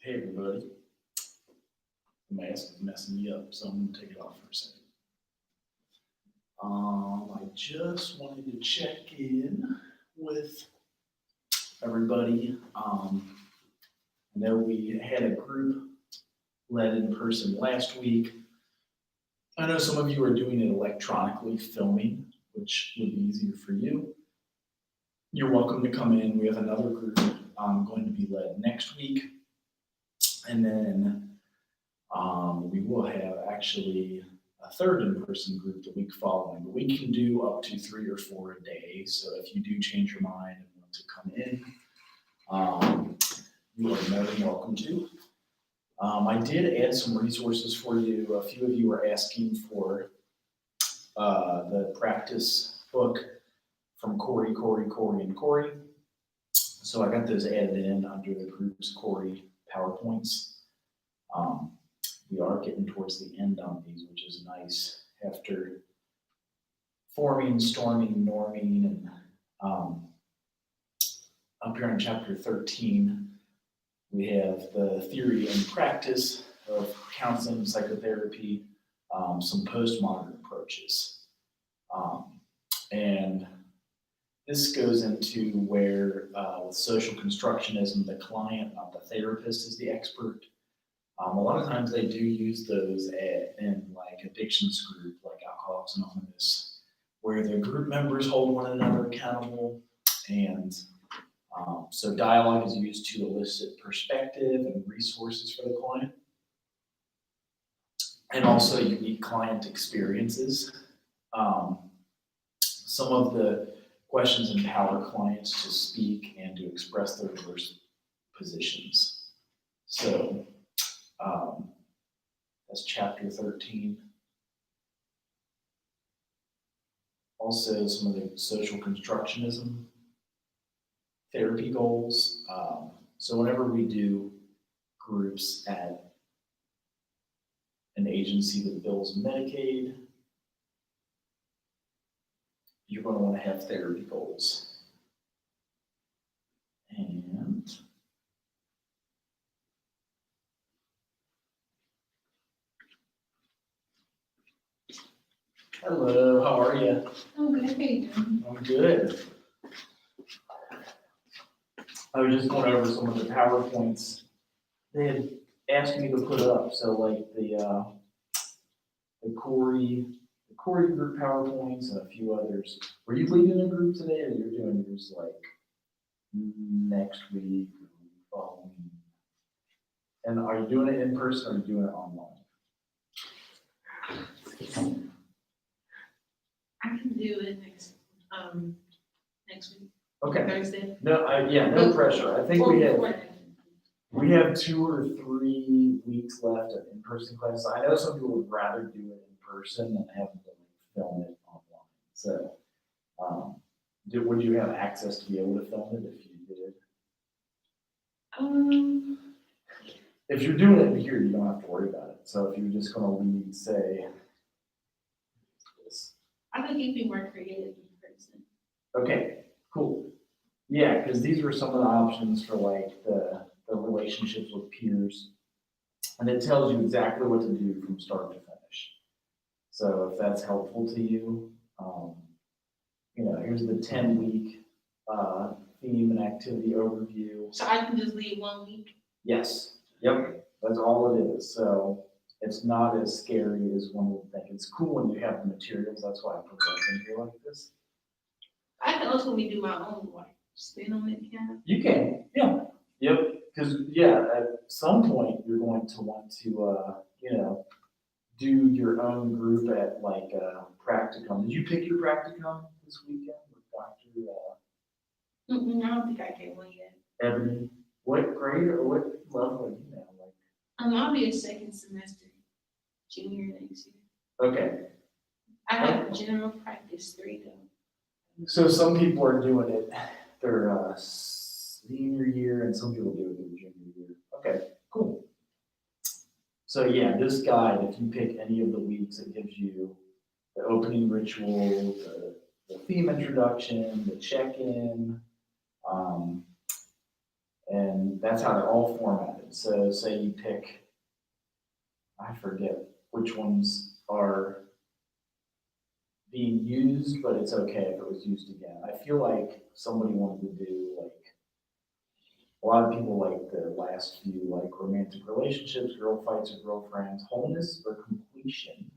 Hey everybody, the mask is messing me up, so I'm gonna take it off for a second. I just wanted to check in with everybody. I know we had a group led in person last week. I know some of you are doing it electronically, filming, which would be easier for you. You're welcome to come in. We have another group going to be led next week. And then we will have actually a third in-person group the week following, but we can do up to 3 or 4 a day. So if you do change your mind and want to come in, you are more than welcome to. I did add some resources for you. A few of you were asking for the practice book from Corey, and Corey. So I got those added in under the group's Corey PowerPoints. We are getting towards the end on these, which is nice. After forming, storming, norming, and up here in chapter 13, we have the theory and practice of counseling, psychotherapy, some postmodern approaches. And this goes into where with social constructionism, the client, not the therapist, is the expert. A lot of times they do use those in like addictions group, like Alcoholics Anonymous, where the group members hold one another accountable. And so dialogue is used to elicit perspective and resources for the client. And also unique client experiences. Some of the questions empower clients to speak and to express their diverse positions. So that's chapter 13. Also, some of the social constructionism therapy goals. So whenever we do groups at an agency that bills Medicaid, you're going to want to have therapy goals. And hello, how are you? I'm good. How you doing? I'm good. I was just going over some of the PowerPoints they had asked me to put up. So like the Corey group PowerPoints and a few others. Were you leading a group today, or you're doing yours like next week or the week following? And are you doing it in person or are you doing it online? I can do it next week, Okay. Thursday. No, no pressure. I think we have 2 or 3 weeks left of in-person classes. I know some people would rather do it in person than have to film it online. So, would you have access to be able to film it if you did? If you're doing it here, you don't have to worry about it. So if you're just going to lead, say, this. I think you'd be more creative in person. Okay, cool. Yeah, because these were some of the options for like the relationships with peers. And it tells you exactly what to do from start to finish. So if that's helpful to you, here's the 10-week theme and activity overview. So I can just leave 1 week? Yes, yep, that's all it is. So it's not as scary as one would think. It's cool when you have the materials. That's why I put it in here like this. I can also do my own work. Spin on it, can You can, yeah, yep. Because at some point you're going to want to, do your own group at like practicum. Did you pick your practicum this weekend with Dr. I don't think I get one yet. Ebony? What grade or what level are you now? Like, I'll be a second semester, junior next year. okay. I have general practice 3 though. So some people are doing it their senior year, and some people do it their junior year. Okay, cool. So this guide, if you pick any of the weeks, it gives you the opening ritual, the theme introduction, the check-in, And that's how they're all formatted. So say you pick, I forget which ones are being used, but it's okay if it was used again. I feel like somebody wanted to do like, a lot of people like the last few, like romantic relationships, girl fights or girlfriends, wholeness or completion.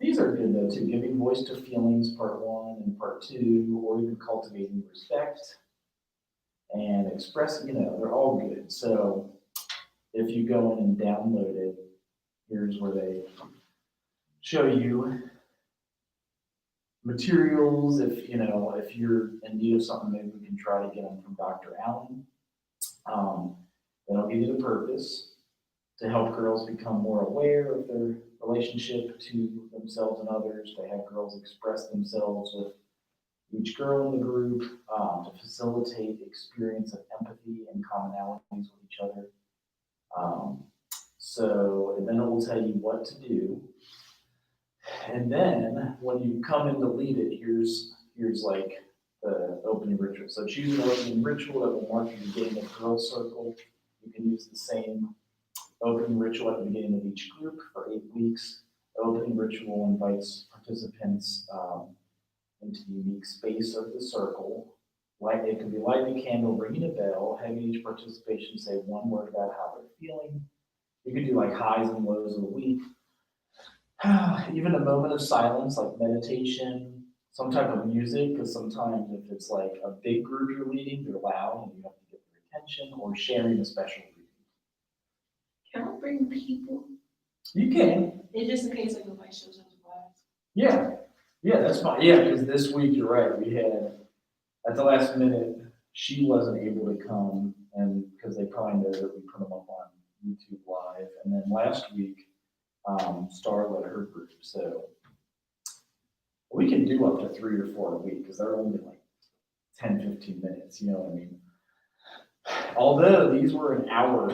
These are good though too, giving voice to feelings, part one and part two, or even cultivating respect and expressing, they're all good. So if you go in and download it, here's where they show you materials. If you're in need of something, maybe we can try to get them from Dr. Allen. Then I'll give you the purpose to help girls become more aware of their relationship to themselves and others, to have girls express themselves with each girl in the group, to facilitate the experience of empathy and commonalities with each other. And then it will tell you what to do. And then when you come in to lead it, here's like the opening ritual. So choose an opening ritual that will mark the beginning of Girls Circle. You can use the same opening ritual at the beginning of each group for 8 weeks. The opening ritual invites participants into the unique space of the circle. It could be lighting a candle, ringing a bell, having each participation say one word about how they're feeling. You could do like highs and lows of the week. Even a moment of silence, like meditation, some type of music, because sometimes if it's like a big group you're leading, they're loud and you have to get their attention, or sharing a special reading. Can I bring people? You can. It's just in case like nobody shows up to class. Yeah, that's fine. Yeah, because this week, you're right, we had, at the last minute, she wasn't able to come, and because they probably know that we put them up on YouTube Live. And then last week, Star led her group, so we can do up to 3 or 4 a week because they're only like 10, 15 minutes, you know what I mean? Although these were an hour,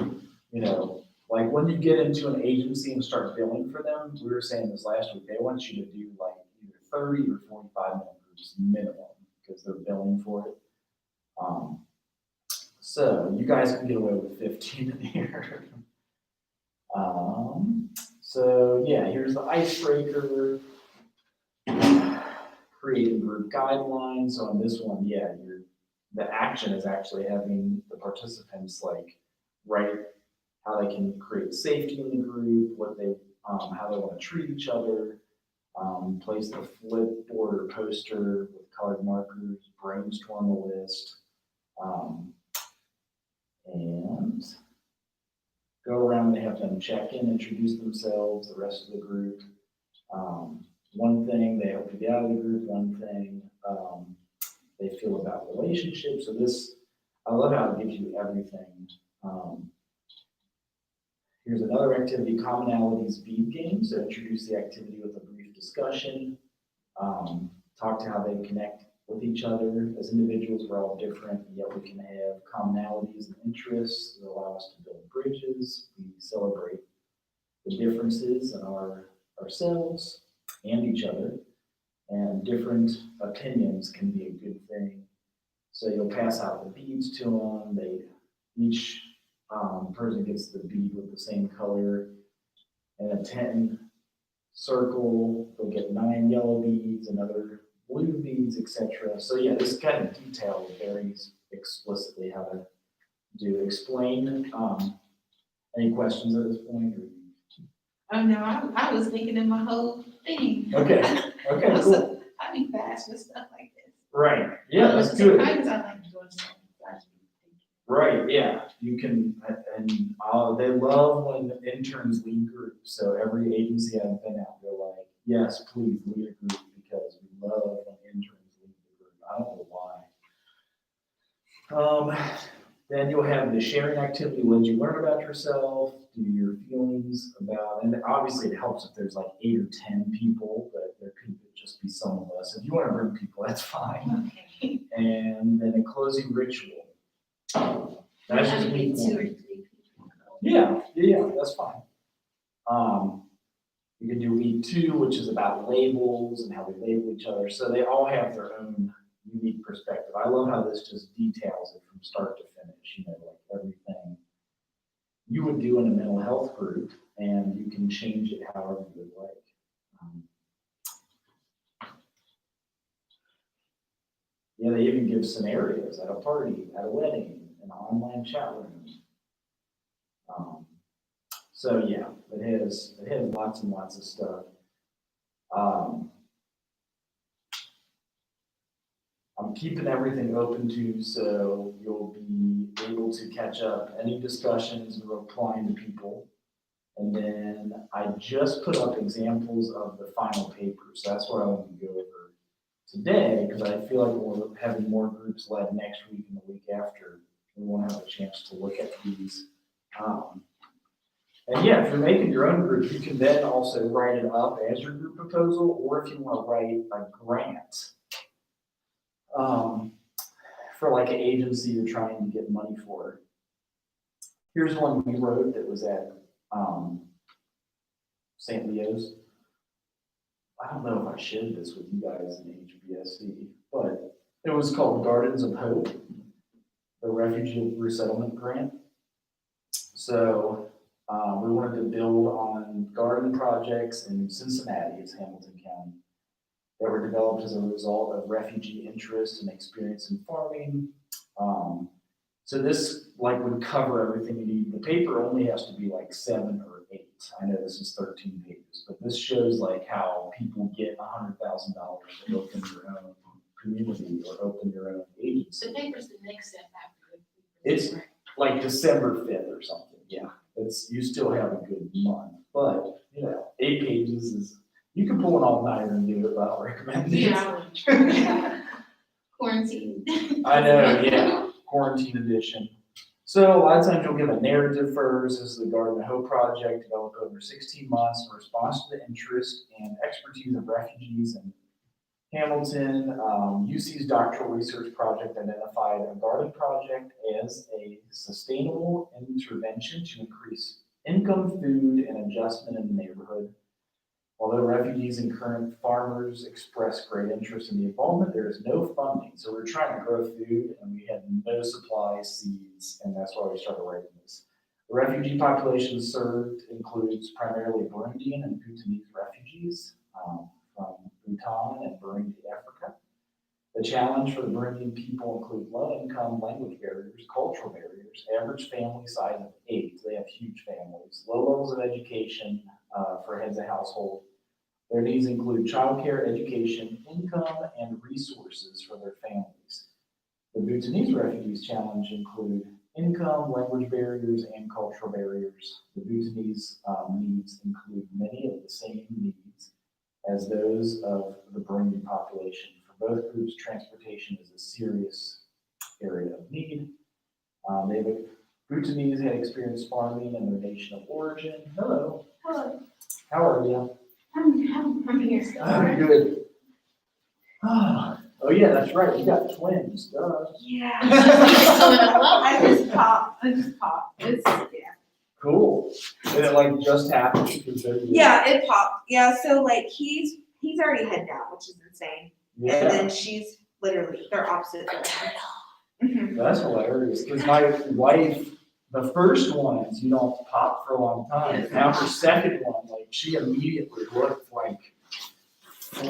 like when you get into an agency and start billing for them, we were saying this last week, they want you to do like either 30 or 45-minute groups minimum because they're billing for it. So you guys can get away with 15 in here. So yeah, here's the icebreaker. Creating group guidelines. So on this one, yeah, the action is actually having the participants like write how they can create safety in the group, what they, how they want to treat each other, place the flip board or poster with colored markers, brainstorm a list, and go around. They have them check in, introduce themselves, the rest of the group. One thing they help you get out of the group, one thing they feel about relationships. So this, I love how it gives you everything. Here's another activity, commonalities bead game. So introduce the activity with a brief discussion. Talk to how they connect with each other. As individuals, we're all different, yet we can have commonalities and interests that allow us to build bridges. We celebrate the differences in ourselves and each other, and different opinions can be a good thing. So you'll pass out the beads to them. Each person gets the bead with the same color. In a 10 circle, they'll get 9 yellow beads, another blue beads, etc. So yeah, this kind of detail varies explicitly how to do. Explain. Any questions at this point? Oh no, I was thinking in my whole thing. Okay, cool. I be fast with stuff like this. Right, yeah, that's good. Sometimes I like doing something fast. Right, yeah, you can, and they love when interns lead groups. So every agency I've been at, they're like, yes, please lead a group because we love when interns lead the group. I don't know why. Then you'll have the sharing activity. What did you learn about yourself? Do your feelings about, and obviously it helps if there's like 8 or 10 people, but there could just be some of us. If you want to bring people, that's fine. Okay. And then a closing ritual. That's just me. 2 or 3 people. Yeah, that's fine. You can do week 2, which is about labels and how we label each other. So they all have their own unique perspective. I love how this just details it from start to finish, like everything you would do in a mental health group, and you can change it however you would like. Yeah, they even give scenarios at a party, at a wedding, an online chat room. So yeah, it has lots and lots of stuff. I'm keeping everything open too, so you'll be able to catch up any discussions and replying to people. And then I just put up examples of the final papers. That's what I want to go over today, because I feel like we're having more groups led next week and the week after. We want to have a chance to look at these. And yeah, if you're making your own group, you can then also write it up as your group proposal, or if you want to write a grant for like an agency you're trying to get money for. Here's one we wrote that was at St. Leo's. I don't know if I shared this with you guys in HBSC, but it was called Gardens of Hope, the Refugee Resettlement Grant. So we wanted to build on garden projects in Cincinnati, it's Hamilton County, that were developed as a result of refugee interest and experience in farming. So this would cover everything you need. The paper only has to be 7 or 8. I know this is 13 pages, but this shows how people get $100,000 to open your own community or open your own agency. The paper's the next step after. It's December 5th or something. Yeah, you still have a good month, but 8 pages is, you can pull an all-nighter and do it, but I don't recommend it. Yeah. Quarantine. I know, yeah, quarantine edition. So a lot of times you'll give a narrative first. This is the Garden of Hope project developed over 16 months in response to the interest and expertise of refugees in Hamilton. UC's doctoral research project identified a garden project as a sustainable intervention to increase income, food, and adjustment in the neighborhood. Although refugees and current farmers express great interest in the involvement, there is no funding. So we're trying to grow food and we had no supply seeds, and that's why we started writing this. The refugee population served includes primarily Burundian and Bhutanese refugees from Bhutan and Burundi, Africa. The challenge for the Burundian people include low income, language barriers, cultural barriers, average family size of 8. They have huge families, low levels of education for heads of household. Their needs include childcare, education, income, and resources for their families. The Bhutanese refugees challenge include income, language barriers, and cultural barriers. The Bhutanese needs include many of the same needs as those of the Burundian population. For both groups, transportation is a serious area of need. Bhutanese had experienced farming in their nation of origin. Hello. Hello. How are you? I'm here still. I'm good. Oh yeah, that's right. You got twins. Duh. Yeah. I I just popped. It's, yeah. Cool. Did it just happen? Yeah, it popped. Yeah, so he's already head down, which is insane. And Yeah. then she's literally, they're opposite directions. Mhm. That's hilarious. Because my wife, the first ones, pop for a long time. Now her second one, she immediately looked 4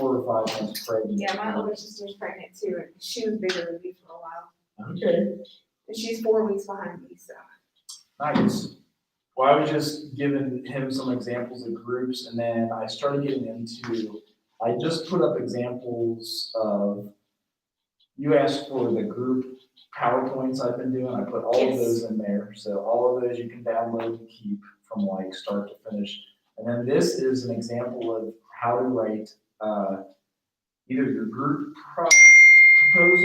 or 5 months pregnant. Yeah, my older sister's pregnant too, and she was bigger than me for a while. Okay. And she's 4 weeks behind me, so. Nice. Well, I was just giving him some examples of groups, and then I started getting into, I just put up examples of, you asked for the group PowerPoints I've been doing. I put all of those in there. So all of those you can download and keep from start to finish. And then this is an example of how to write either your group proposal, is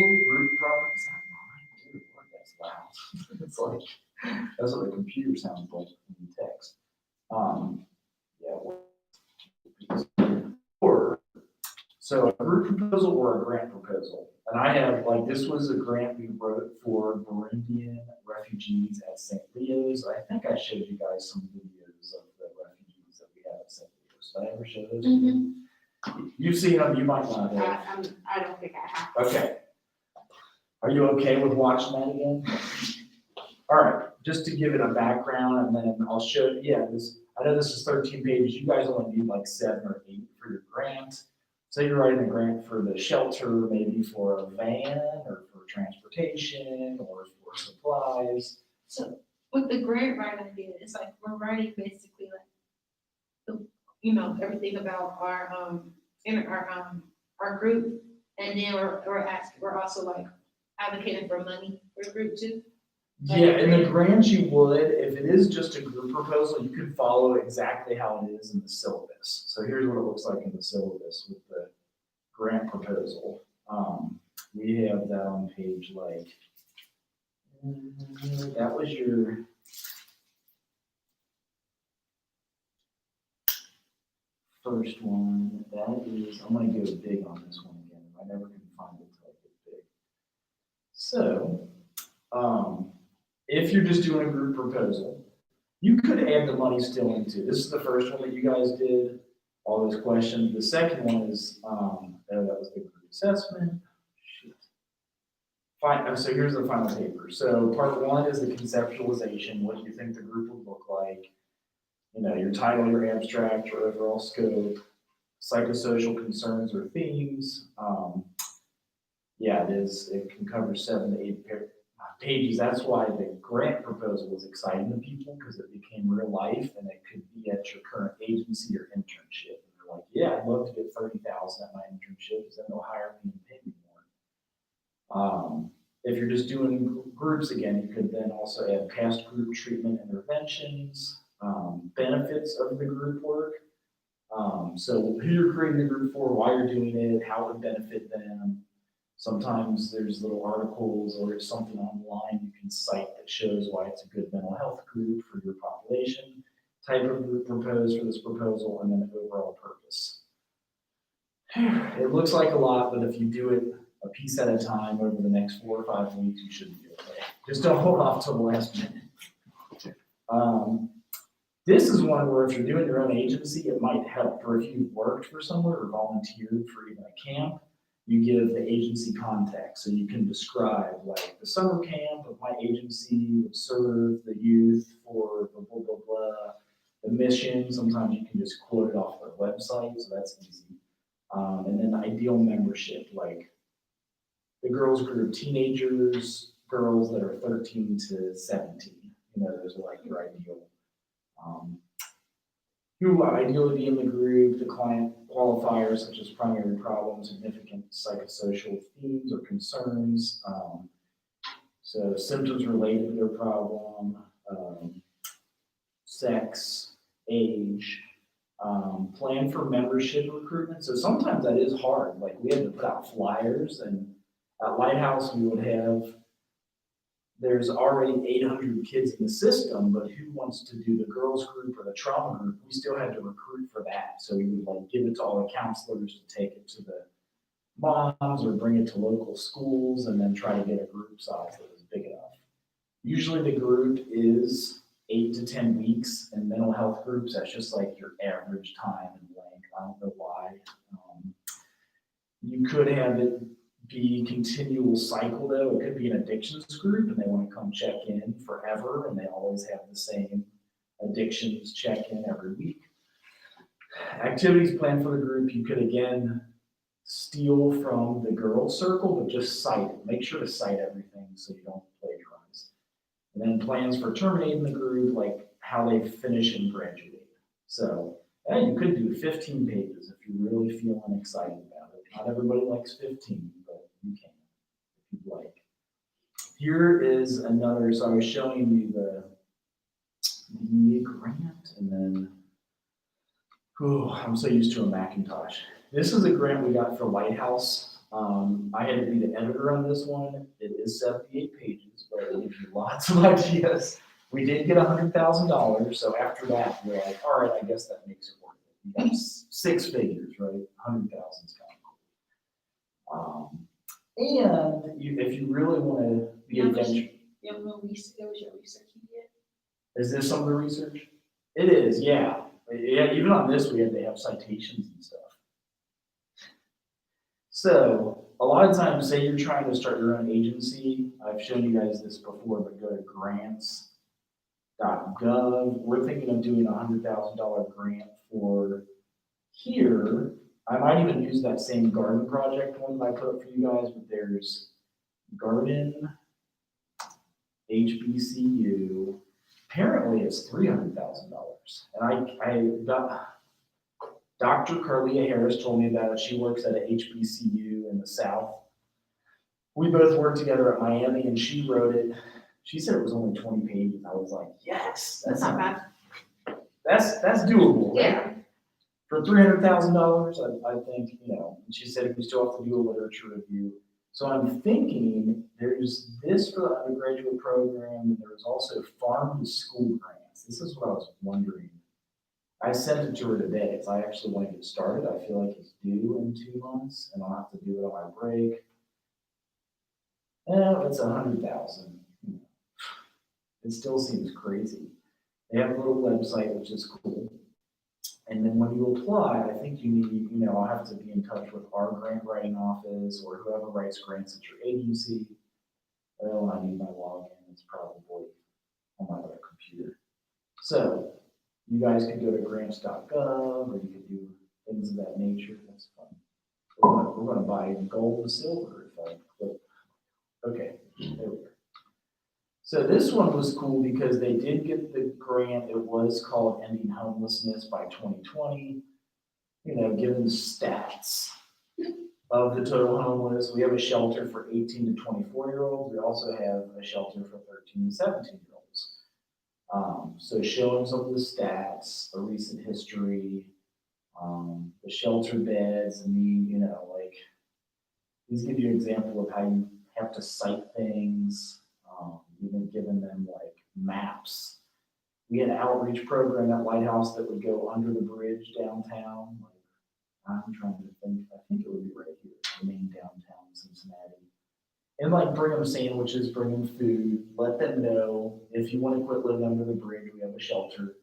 that mine? Dude, what, that's loud. It's that's what the computer sounds like when you text. So a group proposal or a grant proposal. And I have, this was a grant we wrote for Burundian refugees at St. Leo's. I think I showed you guys some videos of the refugees that we have at St. Leo's. Did I ever show those? Mm-hmm. You've seen them, you might not have. I don't think I have. Okay. Are you okay with watching that again? All right, just to give it a background, and then I'll show, yeah, this, I know this is 13 pages, you guys only need like 7 or 8 for your grant. So you're writing a grant for the shelter, maybe for a van, or for transportation, or for supplies. So with the grant writing I did, it's like we're writing basically like, the, you know, everything about our, our group. And then we're also like advocating for money for the group too. Yeah, in the grant you would, if it is just a group proposal, you could follow exactly how it is in the syllabus. So here's what it looks like in the syllabus with the grant proposal. We have that on page like, that was your, first one. That is, I'm gonna go big on this one again. I never can find it till I get big. So, if you're just doing a group proposal, you could add the money still into, this is the first one that you guys did, all those questions. The second one is, that was the group assessment. Shoot. Fine, so here's the final paper. So part 1 is the conceptualization. What do you think the group would look like? You know, your title, your abstract, your overall scope, psychosocial concerns or themes. Yeah, it can cover 7 to 8 pages. That's why the grant proposal was exciting to people, because it became real life and it could be at your current agency or internship. And they're like, yeah, I'd love to get 30,000 at my internship, because then they'll hire me and pay me more. If you're just doing groups again, you could then also add past group treatment interventions, benefits of the group work. So who you're creating the group for, why you're doing it, how it would benefit them. Sometimes there's little articles or something online you can cite that shows why it's a good mental health group for your population, type of group proposed for this proposal, and then the overall purpose. It looks like a lot, but if you do it a piece at a time over the next 4 or 5 weeks, you should be okay. Just don't hold off till the last minute. This is one where if you're doing your own agency, it might help, or if you've worked for somewhere or volunteered for even a camp, you give the agency context. So you can describe like the summer camp of my agency would serve the youth for blah, blah, blah, blah. The mission, sometimes you can just quote it off their website, so that's easy. And then the ideal membership, like the girls group, teenagers, girls that are 13 to 17. You know, those are like your ideal. Who will ideally be in the group, the client qualifiers such as primary problems, significant psychosocial themes or concerns. So symptoms related to their problem, sex, age, plan for membership recruitment. So sometimes that is hard. Like we had to put out flyers, and at Lighthouse we would have, there's already 800 kids in the system, but who wants to do the girls group or the trauma group? We still had to recruit for that. So we would like give it to all the counselors to take it to the moms or bring it to local schools and then try to get a group size that was big enough. Usually the group is 8 to 10 weeks, and mental health groups, that's just like your average time and length. I don't know why. You could have it be continual cycle though. It could be an addictions group and they want to come check in forever and they always have the same addictions check in every week. Activities planned for the group, you could again steal from the girls circle, but just cite it. Make sure to cite everything so you don't plagiarize. And then plans for terminating the group, like how they finish and graduate. So you could do 15 pages if you're really feeling excited about it. Not everybody likes 15, but you can if you'd like. Here is another, so I was showing you the grant, and then, I'm so used to a Macintosh. This is a grant we got for Lighthouse. I had to be the editor on this one. It is 78 pages, but it gives you lots of ideas. We did get $100,000, so after that, we're like, all right, I guess that makes it worth it. You got 6 figures, right? 100,000 is kind of cool. And if you really want to be adventurous. Yeah, it was your research you did. Is this some of the research? It is, yeah. Yeah, even on this, we had to have citations and stuff. So, a lot of times, say you're trying to start your own agency, I've shown you guys this before, but go to grants.gov. We're thinking of doing a $100,000 grant for here. I might even use that same garden project one that I put up for you guys, but there's Garden HBCU. Apparently it's $300,000. And I got, Dr. Carlia Harris told me about it. She works at a HBCU in the South. We both worked together at Miami and she wrote it. She said it was only 20 pages. I was like, yes, That's not bad. That's doable. Right? Yeah. For $300,000, I think, you know, and she said we still have to do a literature review. So I'm thinking there's this for the undergraduate program, and there's also farm to school grants. This is what I was wondering. I sent it to her today, because I actually want to get started. I feel like it's due in 2 months, and I'll have to do it on my break. It's $100,000. It still seems crazy. They have a little website, which is cool. And then when you apply, I think you need, you know, I'll have to be in touch with our grant writing office or whoever writes grants at your agency. Well, I need my login. It's probably on my other computer. So you guys could go to grants.gov or you could do things of that nature. That's fun. We're gonna buy gold and silver if I click. Okay, there we go. So this one was cool because they did get the grant. It was called Ending Homelessness by 2020. You know, given the stats of the total homeless, we have a shelter for 18 to 24-year-olds. We also have a shelter for 13 to 17-year-olds. So showing some of the stats, the recent history, the shelter beds, and you know, like, these give you an example of how you have to cite things. Even giving them like maps. We had an outreach program at Lighthouse that would go under the bridge downtown. Like, I'm trying to think, I think it would be right here, the main downtown Cincinnati. And like bring them sandwiches, bring them food, let them know if you want to quit living under the bridge, we have a shelter.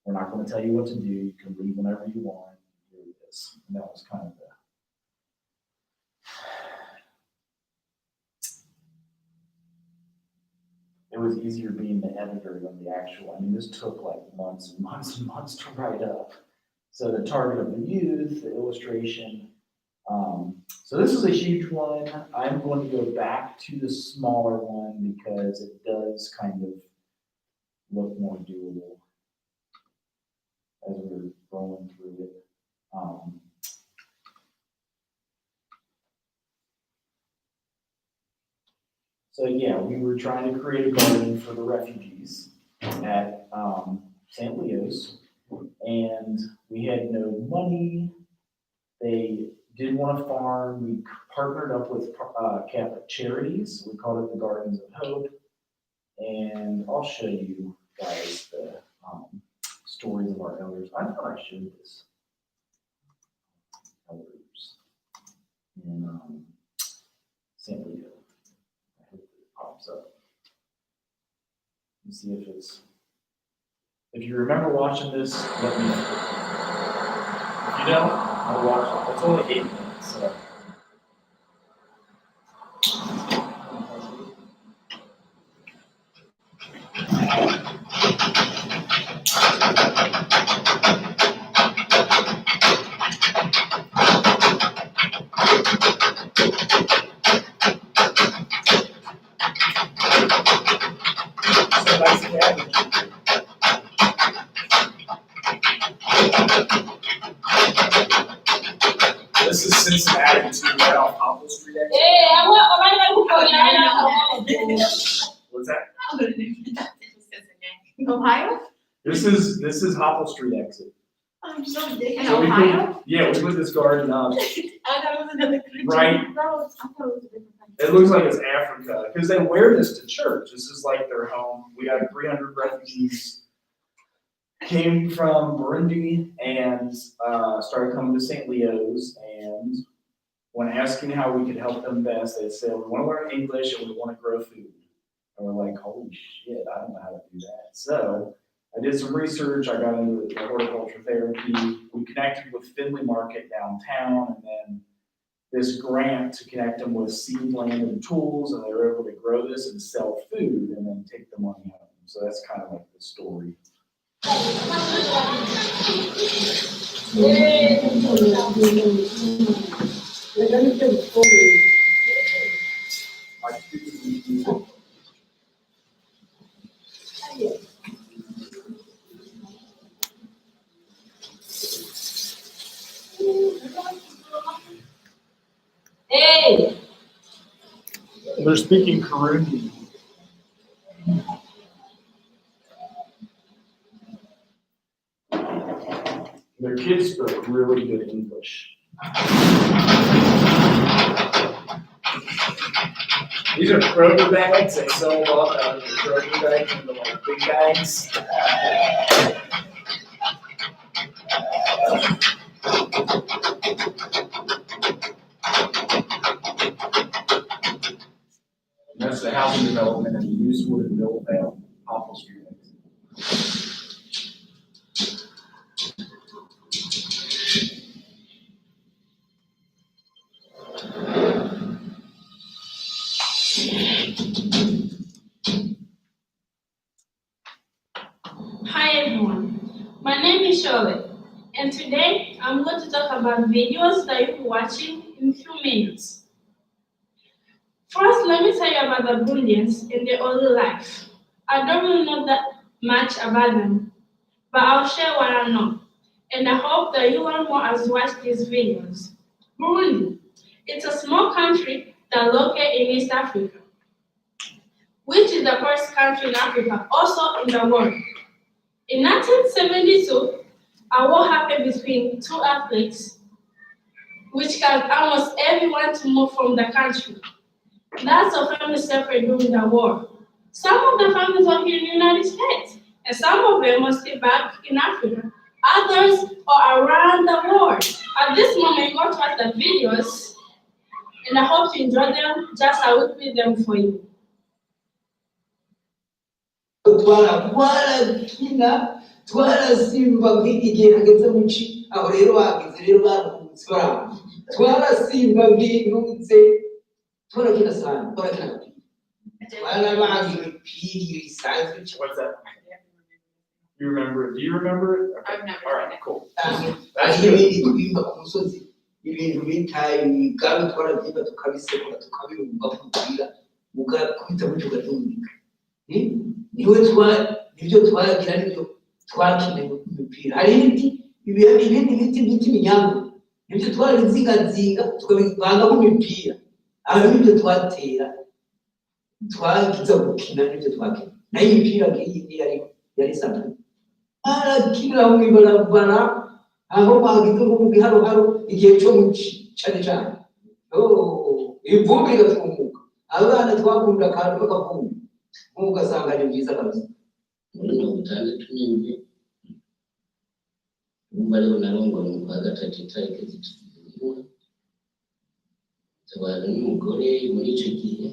We're not going to tell you what to do. You can leave whenever you want. Here it is. And that was kind of the it was easier being the editor than the actual. I mean, this took like months and months and months to write up. So the target of the youth, the illustration. So this is a huge one. I'm going to go back to the smaller one because it does kind of look more doable as we're rolling through it. So yeah, we were trying to create a garden for the refugees at St. Leo's, and we had no money. They did want to farm. We partnered up with Catholic Charities. We called it the Gardens of Hope, and I'll show you guys the stories of our elders. I thought I showed this. Elders in St. Leo. Pops up. Let's see if you remember watching this, let me know. If you don't, I'll watch it. It's only 8 minutes, so. This is Cincinnati to right off Poplar Street. What's that? Ohio? This is Hopple Street exit. I'm so big. In So we Ohio? we put this garden up. I thought it was another country. Right. I thought it was a different country. It looks like it's Africa because they wear this to church. This is like their home. We got 300 refugees came from Burundi and started coming to St. Leo's. And when asking how we could help them best, they said, we want to learn English and we want to grow food. And we're like, holy shit, I don't know how to do that. So I did some research. I got into the horticulture therapy. We connected with Findlay Market downtown, and then this grant to connect them with seed, land, and tools, and they were able to grow this and sell food and then take the money home. So that's kind of like the story. Hey! They're speaking Kirundi. Their kids spoke really good English. These are Kroger bags. They sell a lot out of the Kroger bags into like big bags. And that's the housing development in Moosewood and Millvale, Popple Street. Hi everyone, my name is Charlotte, and today I'm going to talk about videos that you'll be watching in a few minutes. First, let me tell you about the Burundians in their early life. I don't really know that much about them, but I'll share what I know, and I hope that you learn more as you watch these videos. Burundi, it's a small country that's located in East Africa, which is the first country in Africa, also in the world. In 1972, a war happened between two athletes, which caused almost everyone to move from the country. Lots of families suffered during the war. Some of the families are here in the United States, and some of them are still back in Africa. Others are around the world. At this moment, you're going to watch the videos, and I hope you enjoy them just as I will play them for you. Twarakina twarasimba igihe hageze mu ci aho rero bageze rero barutsora twarasimba bwinutse twarakina sana twarakina twarabagira piri size. What's that? You remember it? Do you remember it? Okay. I've never All right, seen it. cool. That's ibindi tubimba ku musozi ibintu bitaye imigambi twarabyimba tukabisekura tukabirumva kugira mugakubita mu tugatumika niwe nibyo twagira nibyo twakine mu mupira hari ibindi biti by'iminyango nibyo twarizingazinga tukabivanga mu mipira aho nibyo twatera twagiza gukina nibyo twakina nayo imipira ngiyi yari sana arakira mu ibarabara aho bagize mu haro igihe cyo mu cyane cyane ivumbi rigatumuka abana twakunda kandi bakavumba ugasanga ni byiza kabisa. Muri 67 umubare unarongwa mu kwa gatatu itariki zitatu tabara n'umugore muri icyo gihe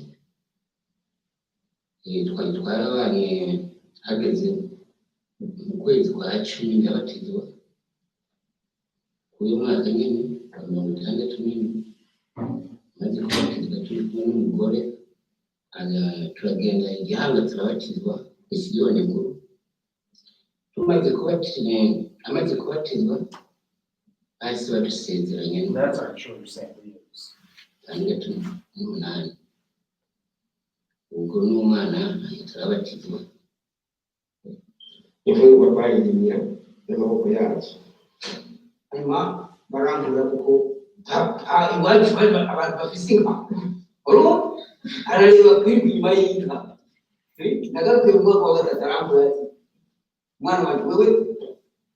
twarabanye hageze mu kwezi kwa 10 ndabatizwa uyu mwaka nyine wa 1964 maze kubatizwa turi kumwe n'umugore turagenda igihanga turabatizwa isiyoni nkuru amaze kubatizwa bahise badusezeranye That's our church St. Leo's. Tandatu n'umunani ubwo n'umwana turabatizwa Ivuga bayirimira n'amaboko yacu hanyuma barangura kuko iwacu abantu bafise inka oro arareba kwirwa inyuma y'inka nagaruye mu mwaka wa gatatu arambura ati mwana wanjye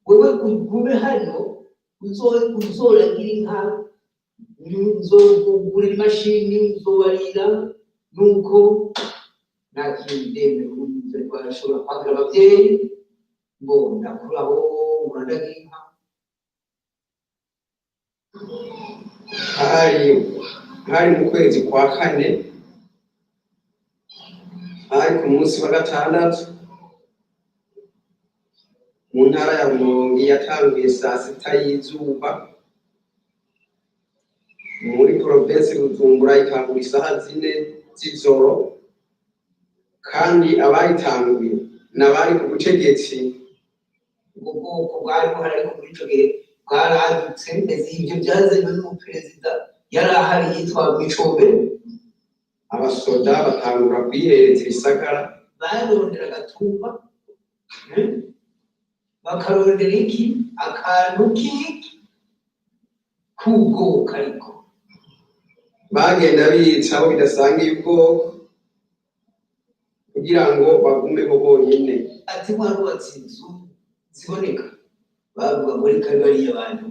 wewe ugube hano uzoragira inka uzogurira imashini uzobarira nuko nta kintu ndembe barashobora kwagira ababyeyi ngo ndakuraho urandagira inka hari mu kwezi kwa 4 hari ku munsi wa gatandatu mu ntara ya Rumonge yatanguye saa 6 y'izuba muri provinsi Bujumbura itangura isaha 4 z'ijoro, kandi abayitanguye n'abari ku butegetsi. Ubwo bwoko bwari buhari ariko muri ico gihe bwaradutse, mbese ivyo byazanywe n'umuperezida yari ahari yitwa Micobe. Abasoda batangura kwihereza ibisagara, barondera agatumba, bakarondera iki akantu k'iki k'ubwoko, ariko bagenda bica aho bidasangiye ubwoko kugira ngo bagumeho bonyine. Ati mwarubatse inzu ziboneka, bavuga ngo reka bariya bantu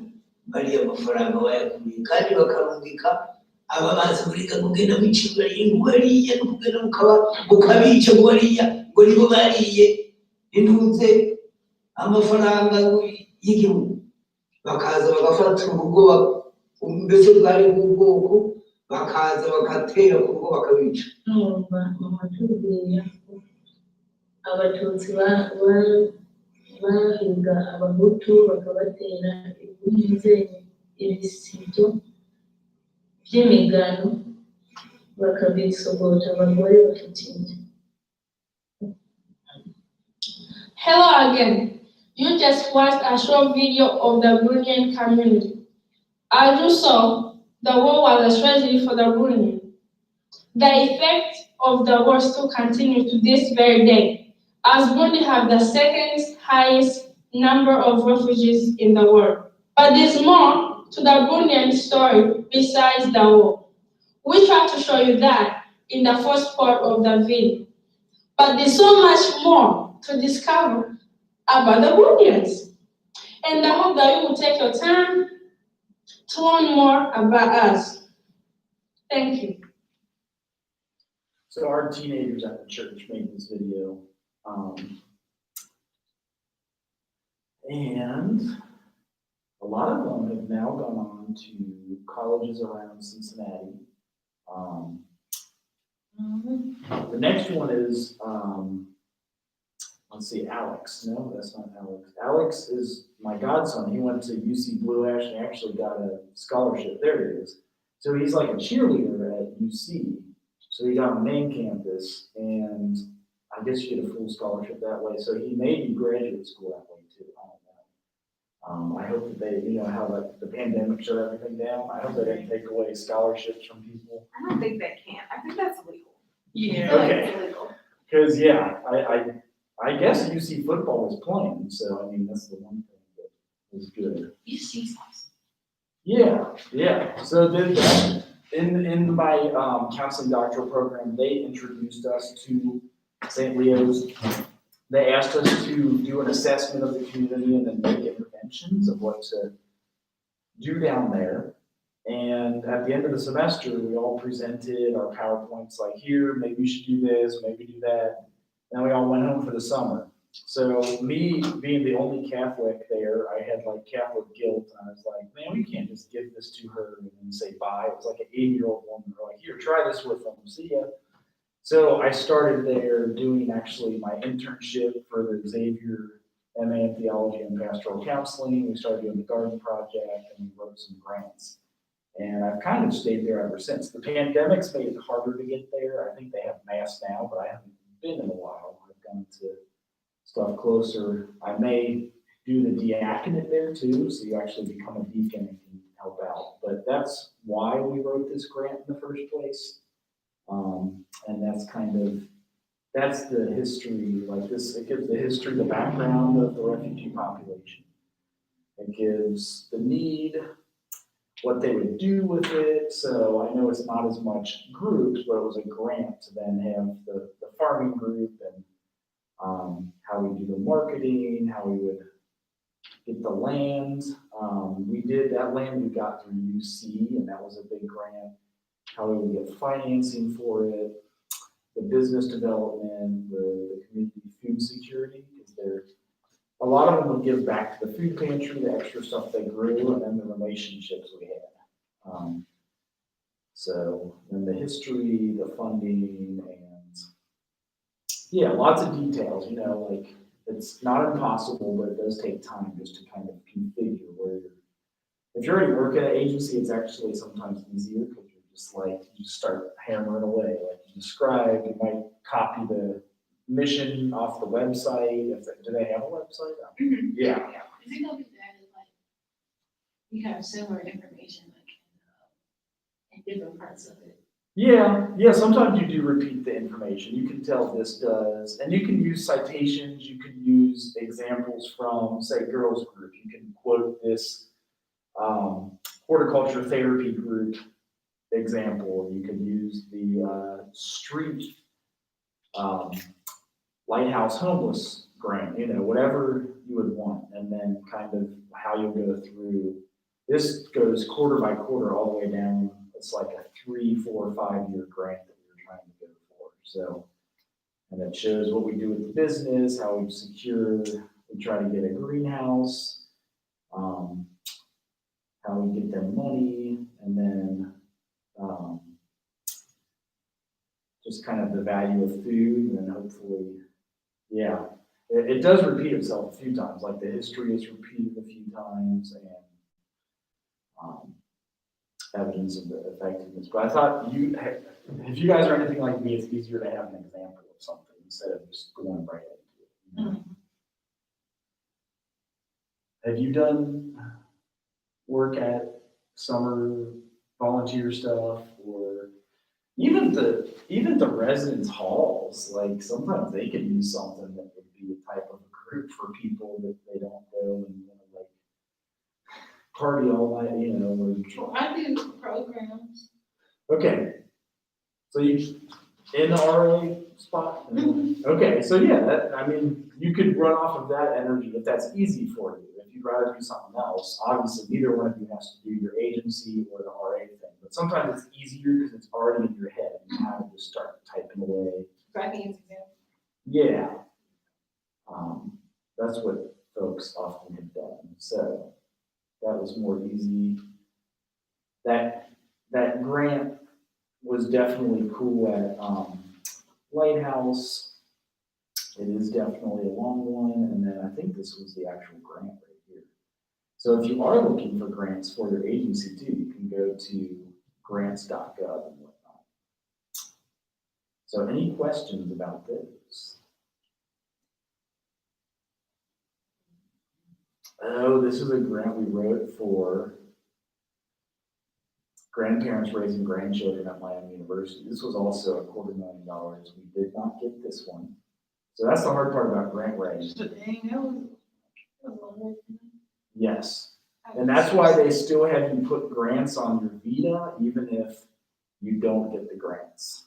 bariya amafaranga bayakuye, kandi bakarungika aba bazi kuriga kugenda bicibwa ingwariya no kugenda mukabica ngwariya ngo nibo bariye intuze amafaranga y'igihugu, bakaza bagafata urugo mbese bwari bw'ubwoko, bakaza bagatera ku rugo bakabica. Numva mama tubwira ko abatutsi bahiga abahutu bakabatera ibisibyo by'imigano bakabisogota abagore bafite inda. Hello again. You just watched a short video of the Burundian community. As you saw, the war was a tragedy for the Burundians. The effect of the war still continues to this very day, as Burundi have the second highest number of refugees in the world. But there's more to the Burundian story besides the war. We try to show you that in the first part of the video. But there's so much more to discover about the Burundians. And I hope that you will take your time to learn more about us. Thank you. So our teenagers at the church made this video. And a lot of them have now gone on to colleges around Cincinnati. The next one is, let's see, Alex. No, that's not Alex. Alex is my godson. He went to UC Blue Ash and actually got a scholarship. There he is. So he's like a cheerleader at UC. So he got on the main campus, and I guess you get a full scholarship that way. So he may do graduate school that way too. I don't know. I hope that they, you know, how the pandemic shut everything down. I hope they didn't take away scholarships from people. I don't think they can. I think that's illegal. I Yeah. feel like Okay. it's illegal. Because yeah, I guess UC football was playing. So I mean, that's the one thing that was good. You see something. Yeah. So then that, in my counseling doctoral program, they introduced us to St. Leo's. They asked us to do an assessment of the community and then make interventions of what to do down there. And at the end of the semester, we all presented our PowerPoints like, here, maybe you should do this, maybe do that. And we all went home for the summer. So me being the only Catholic there, I had like Catholic guilt, and I was like, man, we can't just give this to her and then say bye. It was like an 80-year-old woman. They're like, here, try this with them. See ya. So I started there doing actually my internship for the Xavier MA in Theology and Pastoral Counseling. We started doing the garden project, and we wrote some grants. And I've kind of stayed there ever since. The pandemic's made it harder to get there. I think they have masks now, but I haven't been in a while. I've gone to stuff closer. I may do the diaconate there too, so you actually become a deacon and can help out. But that's why we wrote this grant in the first place. And that's the history, like this, it gives the history, the background of the refugee population. It gives the need, what they would do with it. So I know it's not as much groups, but it was a grant to then have the farming group and how we do the marketing, how we would get the land. We did that land we got through UC, and that was a big grant. How we would get financing for it, the business development, the community food security, because a lot of them would give back to the food pantry, the extra stuff they grew, and then the relationships we had. So then the history, the funding, and yeah, lots of details, you know, like it's not impossible, but it does take time just to kind of configure where if you already work at an agency, it's actually sometimes easier because you're just like, you just start hammering away. Like you described, you might copy the mission off the website. Do they have a website? Mhm. Yeah. Is it gonna be bad if like, you have similar information like in different parts of it? Yeah, sometimes you do repeat the information. You can tell this does, and you can use citations, you can use examples from, say, girls group. You can quote this horticulture therapy group example. You can use the street lighthouse homeless grant, whatever you would want, and then kind of how you'll go through. This goes quarter by quarter all the way down. It's like a 3, 4, 5 year grant that we're trying to go for. So, and it shows what we do with the business, how we secure, we try to get a greenhouse, how we get them money, and then just kind of the value of food, and then hopefully, yeah, it does repeat itself a few times, like the history is repeated a few times, and evidence of the effectiveness. But I thought if you guys are anything like me, it's easier to have an example of something instead of just going right into it. Have you done work at summer volunteer stuff, or even the residence halls? Like sometimes they could use something that would be a type of a group for people that they don't go and like party all night, Well, I do programs. Okay, so you, in the RA spot? Okay, so yeah, you could run off of that energy if that's easy for you. If you'd rather do something else, obviously neither one of you has to do your agency or the RA thing. But sometimes it's easier because it's already in your head and you have to just start typing away. So I can use examples. Yeah. That's what folks often have done. So that was more easy. That grant was definitely cool at Lighthouse. It is definitely a long one, and then I think this was the actual grant right here. So if you are looking for grants for your agency too, you can go to grants.gov and whatnot. So any questions about this? Oh, this is a grant we wrote for grandparents raising grandchildren at Miami University. This was also $250,000. We did not get this one. So that's the hard part about grant writing. Dang, that was a long. Yes. And that's why they still have you put grants on your Vita, even if you don't get the grants.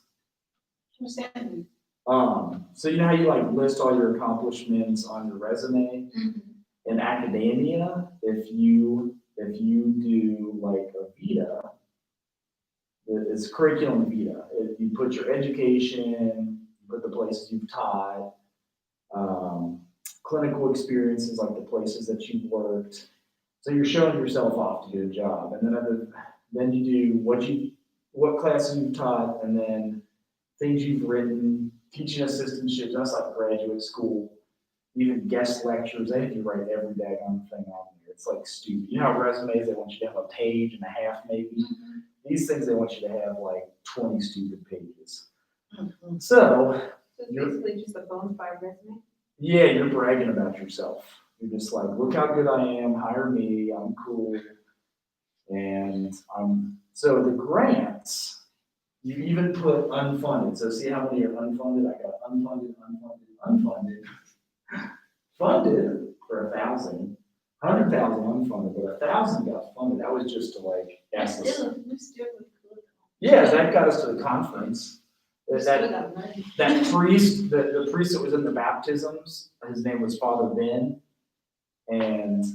What's that mean? So you know how you like list all your accomplishments on your resume? In academia, if you do like a Vita, it's curriculum Vita. You put your education, you put the places you've taught, clinical experiences like the places that you've worked. So you're showing yourself off to get a job, and then you do what classes you've taught, and then things you've written, teaching assistantships. That's like graduate school. Even guest lectures, they have you write every daggone thing on there. It's like stupid. You know how resumes, they want you to have a page and a half maybe? These things, they want you to have like 20 stupid pages. So, So it's basically just a bona fide resume? yeah, you're bragging about yourself. You're just like, look how good I am, hire me, I'm cool. And so the grants, you even put unfunded. So see how many are unfunded? I got unfunded. Funded for 1,000, 100,000 unfunded, but 1,000 got funded. That was just to like ask us. We still look good. Yeah, that got us to the conference. We still That got money. priest, the priest that was in the baptisms, his name was Father Ben, and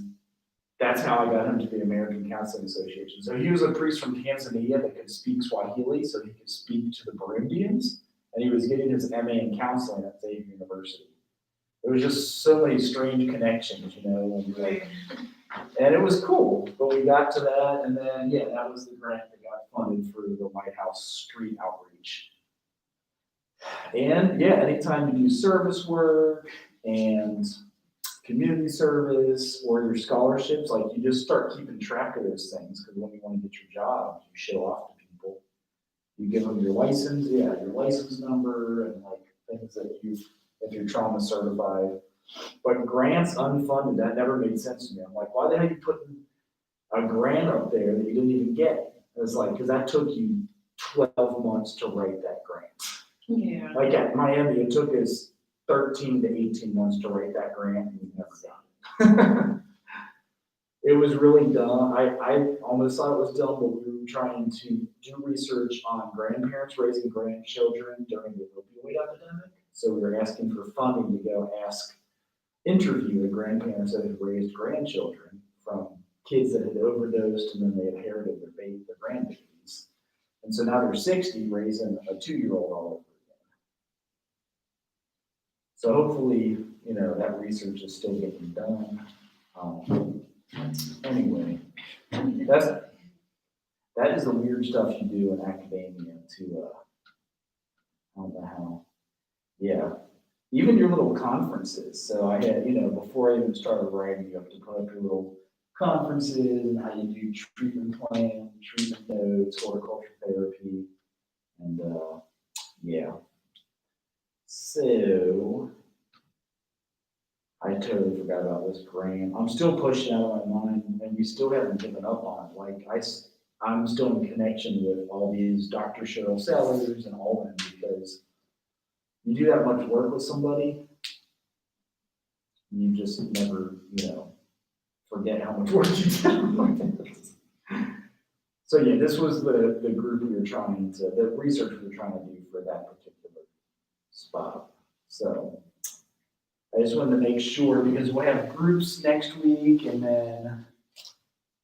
that's how I got him to the American Counseling Association. So he was a priest from Tanzania that could speak Swahili, so he could speak to the Burundians, and he was getting his MA in counseling at Xavier University. There was just so many strange connections, and it was cool. But we got to that, and then that was the grant that got funded for the White House street outreach. And anytime you do service work and community service or your scholarships, like you just start keeping track of those things, because when you want to get your job, you show off to people. You give them your license, your license number and like things that if you're trauma certified. But grants unfunded, that never made sense to me. I'm like, why the heck are you putting a grant up there that you didn't even get? It's like, because that took you 12 months to write that grant. Yeah. Like at Miami, it took us 13 to 18 months to write that grant and we never got it. It was really dumb. I almost thought it was dumb, but we were trying to do research on grandparents raising grandchildren during the opioid epidemic. So we were asking for funding to go interview the grandparents that had raised grandchildren from kids that had overdosed and then they inherited their grandbabies. And so now they're 60 raising a 2-year-old all over again. So hopefully, that research is still getting done. Anyway, that is the weird stuff you do in academia to, I don't know how, even your little conferences. So I had, before I even started writing, you have to put up your little conferences and how you do treatment plan, treatment notes, horticulture therapy, and So I totally forgot about this grant. I'm still pushing out of my mind, and we still haven't given up on it. Like I'm still in connection with all these Dr. Cheryl Sellers and all of them, because you do that much work with somebody, you just never, forget how much work you did. So this was the group the research we were trying to do for that particular spot. So I just wanted to make sure, because we'll have groups next week, and then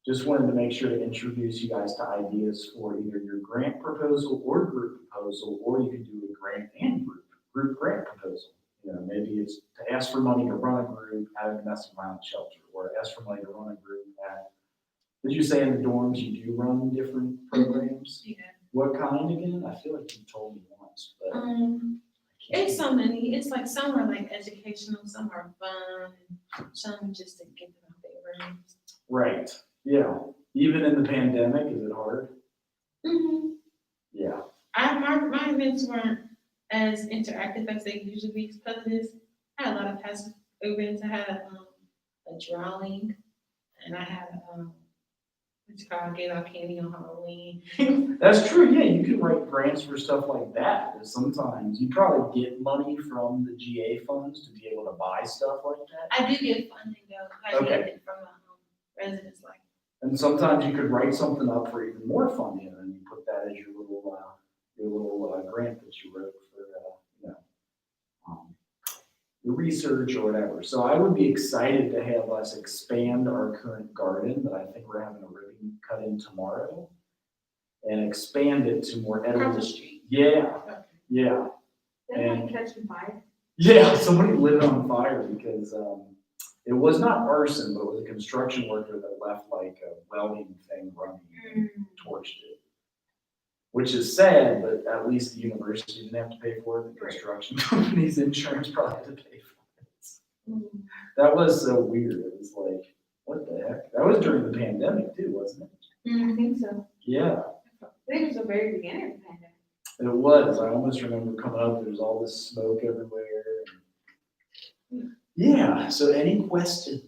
just wanted to make sure to introduce you guys to ideas for either your grant proposal or group proposal, or you can do a grant and group grant proposal. Maybe it's to ask for money to run a group at a domestic violence shelter, or ask for money to run a group at, did you say in the dorms you do run different programs? Yeah. What kind again? I feel like you told me once, but. It's so many. It's like some are like educational, some are fun, and some just to get them out their rooms. Right, yeah. Even in the pandemic, is it hard? Mm-hmm. Yeah. My events weren't as interactive as they usually be because of this. I had a lot of passive events. I had a drawing, and I had what's it called, Get Out Candy on Halloween. That's true, yeah, you can write grants for stuff like that, but sometimes you probably get money from the GA funds to be able to buy stuff like that. I do get funding though. I Okay. get it from the residents like. And sometimes you could write something up for even more funding, and then you put that as your little grant that you wrote for, your research or whatever. So I would be excited to have us expand our current garden, but I think we're having a ribbon cut in tomorrow, and expand it to more Across edible. the street. Yeah, Okay. yeah. Didn't I catch on fire? Yeah, somebody lit it on fire because it was not arson, but it was a construction worker that left like a welding thing running and torched it. Which is sad, but at least the university didn't have to pay for it. The construction company's insurance probably had to pay for it. That was so weird. It was like, what the heck? That was during the pandemic too, wasn't it? I think so. Yeah, I think it was the very beginning of the pandemic. it was. I almost remember coming up, there was all this smoke everywhere. Yeah, so any questions?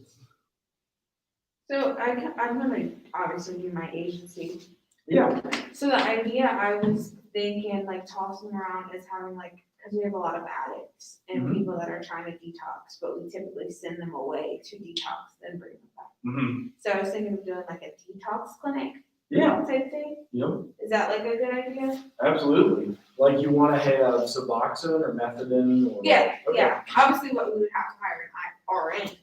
So I'm gonna obviously do my agency. Yeah. So the idea I was thinking, like tossing around is having like, because we have a lot of addicts and Mhm. people that are trying to detox, but we typically send them away to detox, then bring them back. Mm-hmm. So I was thinking of doing like a detox clinic Yeah, type thing. yep, Is that like a good idea? absolutely. Like you want to have Suboxone or Methadone or? Yeah, Okay. yeah. Obviously, what we would have to hire an RN.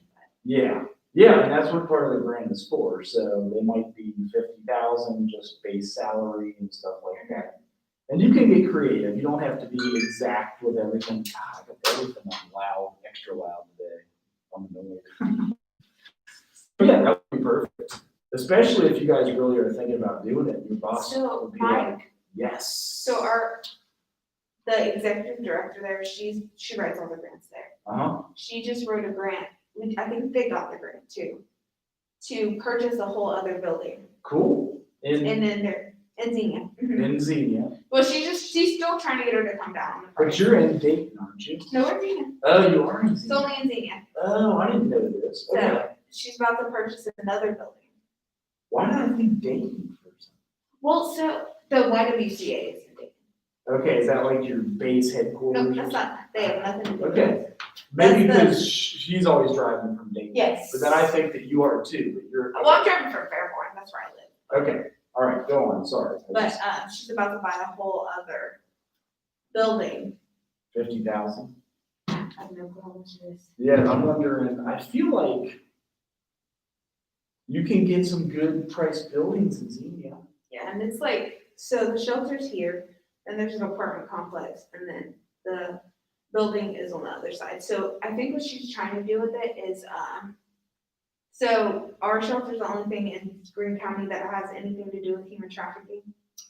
Yeah, yeah, and that's what part of the grant is for. So they might be 50,000 just base salary and stuff like that. And you can get creative. You don't have to be exact with everything. God, I got everything on loud, extra loud today. I'm annoyed. But yeah, that would be perfect. Especially if you guys really are thinking about doing it. Your boss So would be my- like, yes. So the executive director there, she writes all the grants there. Uh-huh. She just wrote a grant I think they got the grant too, to purchase a whole other building. Cool. In And then they're, in Xenia. Mhm. in Xenia, Well, she's still trying to get her to come down on the but price. you're in Dayton, aren't you? No, we're Xenia. Oh, you are in It's Xenia. only in Xenia. Oh, I didn't know this. Okay. So she's about to purchase another building. Why did I think Dayton first? Well, so the YWCA is in Dayton. Okay, is that like your base headquarters? No, that's not, they have nothing to do with Okay. it. Maybe That's the- because she's always driving from Dayton. Yes. But then I think that you are too, but you're. Well, I'm driving from Fairborn, that's where I live. Okay, all right, go on, sorry. But, she's about to buy a whole other building. 50,000? I have no clue how much it is. Yeah, I'm wondering, I feel like you can get some good priced buildings in Xenia. Yeah, and it's like, so the shelter's here, and there's an apartment complex, and then the building is on the other side. So I think what she's trying to do with it is, so our shelter's the only thing in Greene County that has anything to do with human trafficking.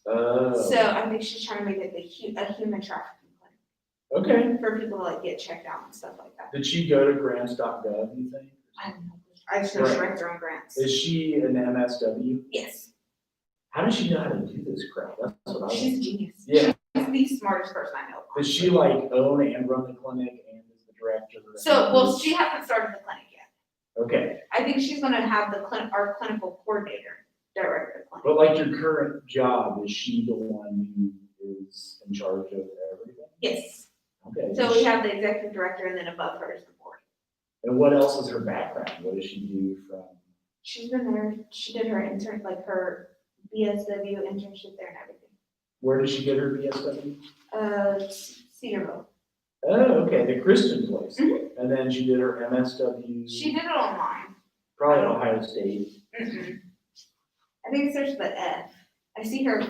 Oh. So I think she's trying to make it a human trafficking clinic Okay, for people to like get checked out and stuff like that. did she go to grants.gov, you think? I don't know. I just know she writes her own grants. Is she an MSW? Yes, How does she know how to do this crap? That's what I she's a want. genius. Yeah. She's the smartest person I know. Does she like own and run the clinic and is the director? So, well, she hasn't started the clinic yet. Okay, I think she's gonna have our clinical coordinator direct the clinic. but like your current job, is she the one who is in charge of everything? Yes, Okay. so we have the executive director and then above her is the board. And what else is her background? What does she do from? She's been there, she did her intern, like her BSW internship there and everything. Where did she get her BSW? Cedarville. Oh, okay, the Christian place. Mhm. And then she did her MSW. She did it online. Probably at Ohio State. Mm-mm. I think it starts with the F. I see her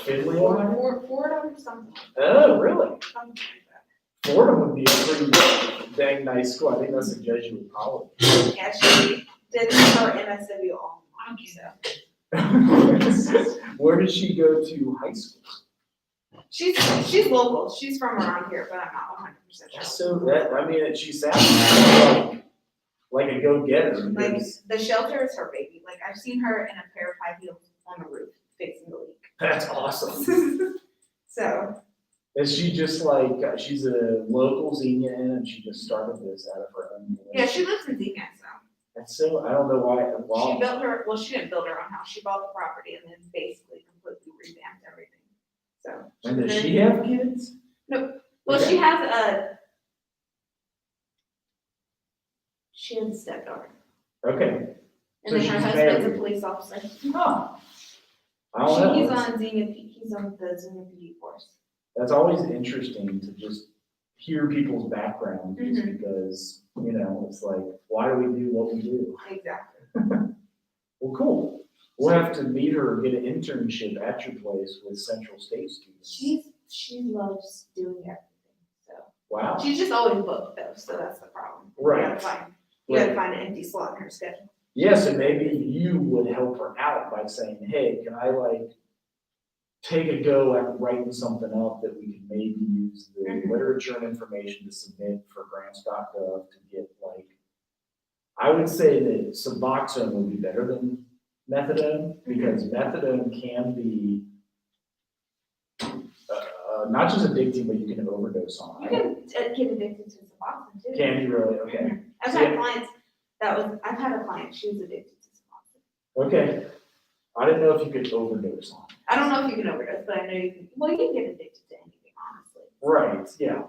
Finley, Ohio? Fordham or something. Oh, really? Something like Fordham would be a pretty dang nice school. I think that's a Jesuit college. that. Yeah, she did her MSW online, so. Where did she go to high school? She's local, she's from around here, but I'm not 100% sure. So that, I mean, she sounds like a go-getter. Like, because the shelter is her baby, like, I've seen her in a pair of high heels on the roof fixing the That's awesome. leak. So, Is she just like, she's a local Xenian and she just started this out of her own voice? yeah, she lives in Xenia, so. That's so, I don't know why, She wow. built her, well, she didn't build her own house, she bought the property and then basically completely revamped everything, so. And does she have kids? Well, she has a stepdaughter, Okay. and So then her she's husband's a married. police officer. Huh. I don't know. He's It's- on Xenia, he's on the Xenia PD force. That's always interesting to just hear people's background just because, you know, it's like, why do we do what we do? Exactly. Well, cool. We'll have to meet her or get an internship at your place with Central State students. She loves doing everything, so. Wow. She's just always booked though, so that's the problem. Right. You gotta find an empty slot in her schedule. Yes, and maybe you would help her out by saying, hey, can I like take a go at writing something up that we could maybe use the Mhm. literature and information to submit for grants.gov to get like, I would say that Suboxone would be better than methadone because methadone can be not just addicting, but you can overdose on You it. can get addicted to Suboxone too. Can you really? Okay. I've had clients, I've had a client, she was addicted to Suboxone. Okay. I didn't know if you could overdose on it. I don't know if you can overdose, but I know you can, well, you can get addicted to anything, honestly. Right, yeah.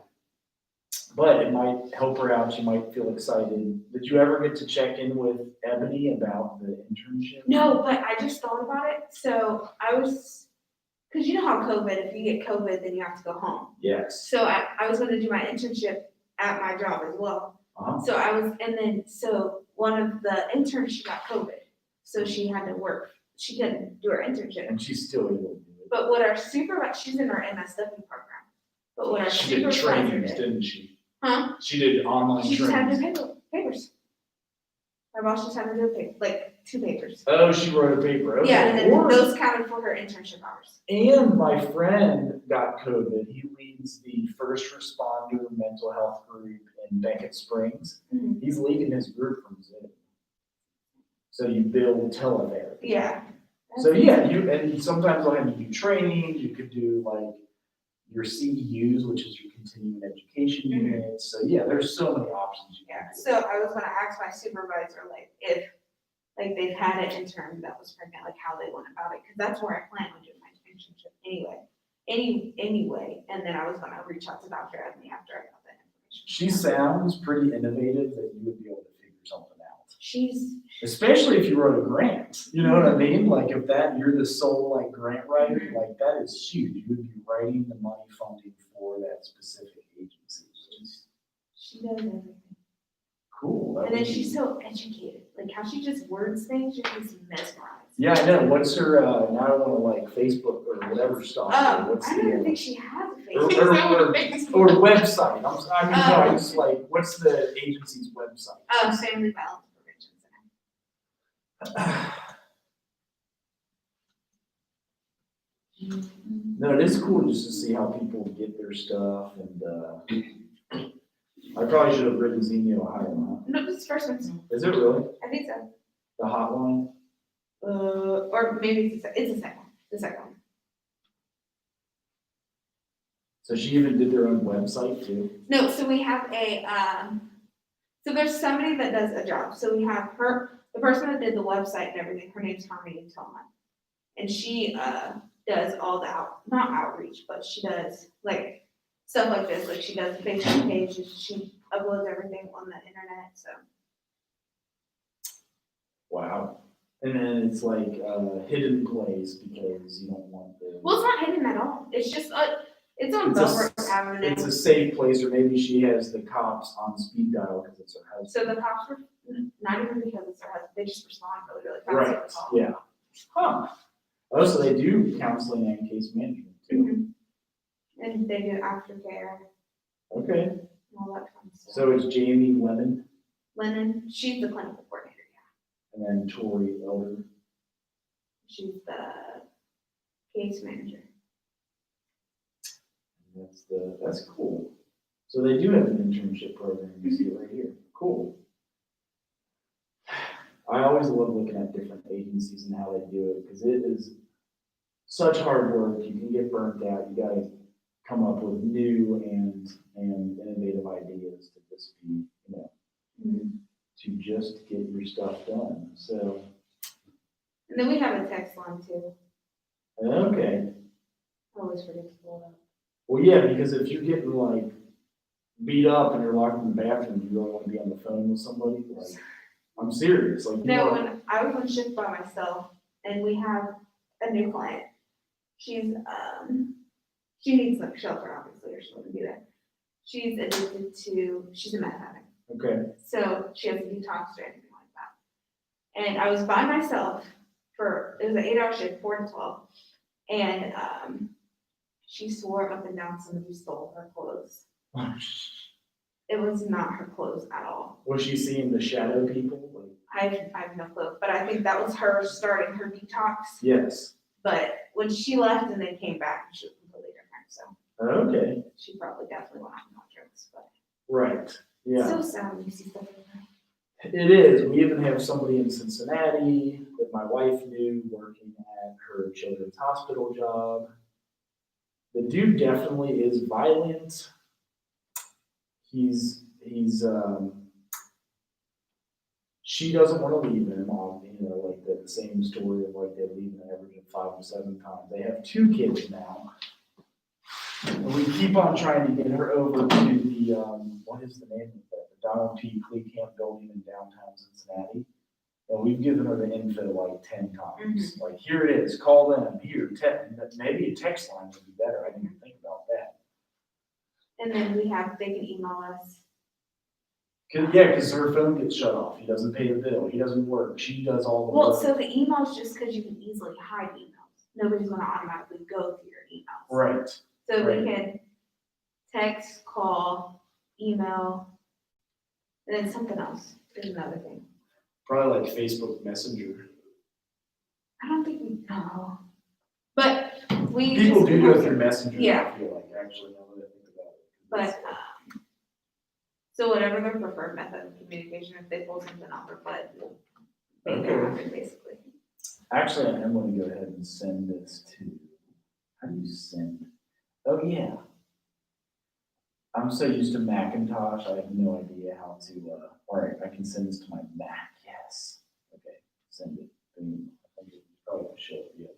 But it might help her out, she might feel excited. Did you ever get to check in with Ebony about the internship? No, but I just thought about it, so cause you know how COVID, if you get COVID, then you have to go home. Yes. So I was gonna do my internship at my job as well. Uh-huh. So one of the interns, she got COVID, so she had to work, she couldn't do her internship. And she's still able to do it. But what our supervisor, she's in our MSW program, but what our She did supervisor trainings, did. didn't she? Huh? She did online She just had to trainings. do papers. My boss just had to do papers, like 2 papers. Oh, she wrote a paper, okay. Yeah, and then Or- those counted for her internship hours. And my friend got COVID. He leads the first responder mental health group in Beckett Springs. Mhm. He's leading his group from Zoom. So you build teletherapy. Yeah. So yeah, and sometimes I'll have you do training. You could do like your CEUs, which is your continuing education Mhm. units. So yeah, there's so many options you can Yeah, do. so I was gonna ask my supervisor, like, if, like, they've had an intern that was pregnant, like, how they went about it, because that's where I plan on doing my internship anyway, and then I was gonna reach out to Dr. Ebony after I got that information. She sounds pretty innovative that you would be able to figure something out. She's, Especially if you wrote a grant, you know what I mean? Like if you're the sole like grant writer, like that is huge. You would be writing the money funding for that specific agency. she does everything. Cool. that And then would be- she's so educated, like, how she just words things, you're just mesmerized. Yeah, I know. What's her, now I wanna like Facebook or whatever stuff. What's I don't even the, think she has a or, Facebook. or, Is that what or, it is? or website. I mean, no, I just like, what's the agency's website? Family Violence Prevention Center. No, it is cool just to see how people get their stuff and, I probably should have written Xenia Ohio, huh? No, this is first one, Is it really? I think so. The hotline? Or maybe it's the second one. So she even did their own website too? No, so we have so there's somebody that does a job, so we have the person that did the website and everything, her name's Harmony Tillman. And she, does all the not outreach, but she does like stuff like this, like she does the Facebook pages, she uploads everything on the internet, so. Wow. And then it's like a hidden place because you don't want the. Well, it's not hidden at all, it's just, it's on It's a Bellbrook s- Avenue. It's a safe place, or maybe she has the cops on speed dial because it's her husband. So the cops were, not even because it's their husband, they just respond really fast to Right, the call. yeah. Huh. Oh, so they do counseling and case management too. Mhm. And they do aftercare Okay, and all that kind of stuff. so it's Jamie Lemon Lennon, she's the clinical coordinator, yeah. and then Tori Elder. She's the case manager. That's cool. So they do have an internship program, you see it right here. Cool. I always love looking at different agencies and how they do it, because it is such hard work. You can get burnt out. You gotta come up with new and innovative ideas to just be, to just get your stuff done. So, And then we have a text line too, okay. I always forget to pull it up. Well, yeah, because if you're getting like beat up and you're locked in the bathroom, you really want to be on the phone with somebody, like, I'm serious, like. you No, know- when I was on shift by myself and we have a new client, she's, she needs like shelter, obviously, or she wouldn't be there. She's addicted to, she's a meth addict. Okay, So she has a detox or anything like that. And I was by myself it was an 8-hour shift, 4 to 12. And she swore up and down somebody stole her clothes. It was not her clothes at all. was she seeing the shadow people? Like, I have no clue, but I think that was her starting her detox. yes, But when she left and then came back, she was completely different. So okay, she probably definitely went on drugs. But right, yeah. so sad when you see stuff like that. It is. We even have somebody in Cincinnati that my wife knew working at her children's hospital job. The dude definitely is violent. She doesn't want to leave him on, like the same story of like they leave an average of 5 to 7 times. They have 2 kids now. And we keep on trying to get her over to the, what is the name of that? The Donald P. Camp building in downtown Cincinnati. And we've given her the info like 10 times. Like, here it is, call them, here, maybe a text line would be better. I didn't even think about that. And then they can email us. Cause her phone gets shut off. He doesn't pay the bill. He doesn't work. She does all the Well, work. so the email's just because you can easily hide emails. Nobody's gonna automatically go through your emails. Right. So right. we can text, call, email, and then something else. There's another thing. Probably like Facebook Messenger. I don't think we know. But we People just do go have- through Messenger, Yeah. I feel like, actually, now that I think about it. But, so whatever their preferred method of communication, if they pull something off their butt, we'll make it Okay. happen, basically. Actually, I am gonna go ahead and send this to, how do you send? Oh, yeah. I'm so used to Macintosh, I have no idea how to, all right, I can send this to my Mac, yes. Okay, send it. Boom. I think it probably won't show it yet.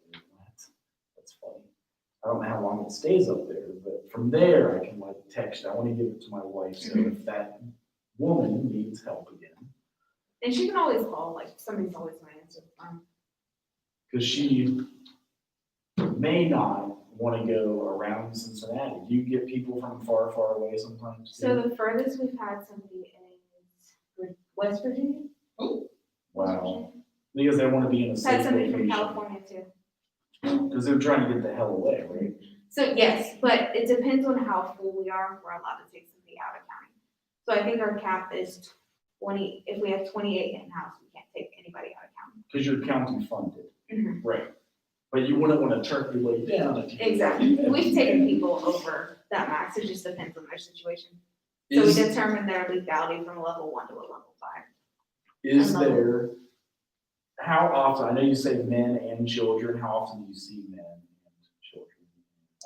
That's funny. I don't know how long it stays up there, but from there, I can like text, I wanna give it to my wife, so if that woman needs help again, And she can always call, like, somebody's always gonna answer the phone. because she may not want to go around Cincinnati. Do you get people from far, far away sometimes too? So the furthest we've had somebody is West Virginia. Wow, because they want to be in a Had safe somebody from location. California too. Because they're trying to get the hell away, right? So yes, but it depends on how full we are, if we're allowed to take somebody out of county. So I think our cap is 20, if we have 28 in-house, we can't take anybody out of county. Because you're county funded. Mhm. Right. But you wouldn't want to turn anybody down if you. Exactly, we've taken people over that max, it just depends on their situation. So we Is, determine their legality from a level 1 to a level 5. is I'm not- there, how often, I know you say men and children, how often do you see men and children?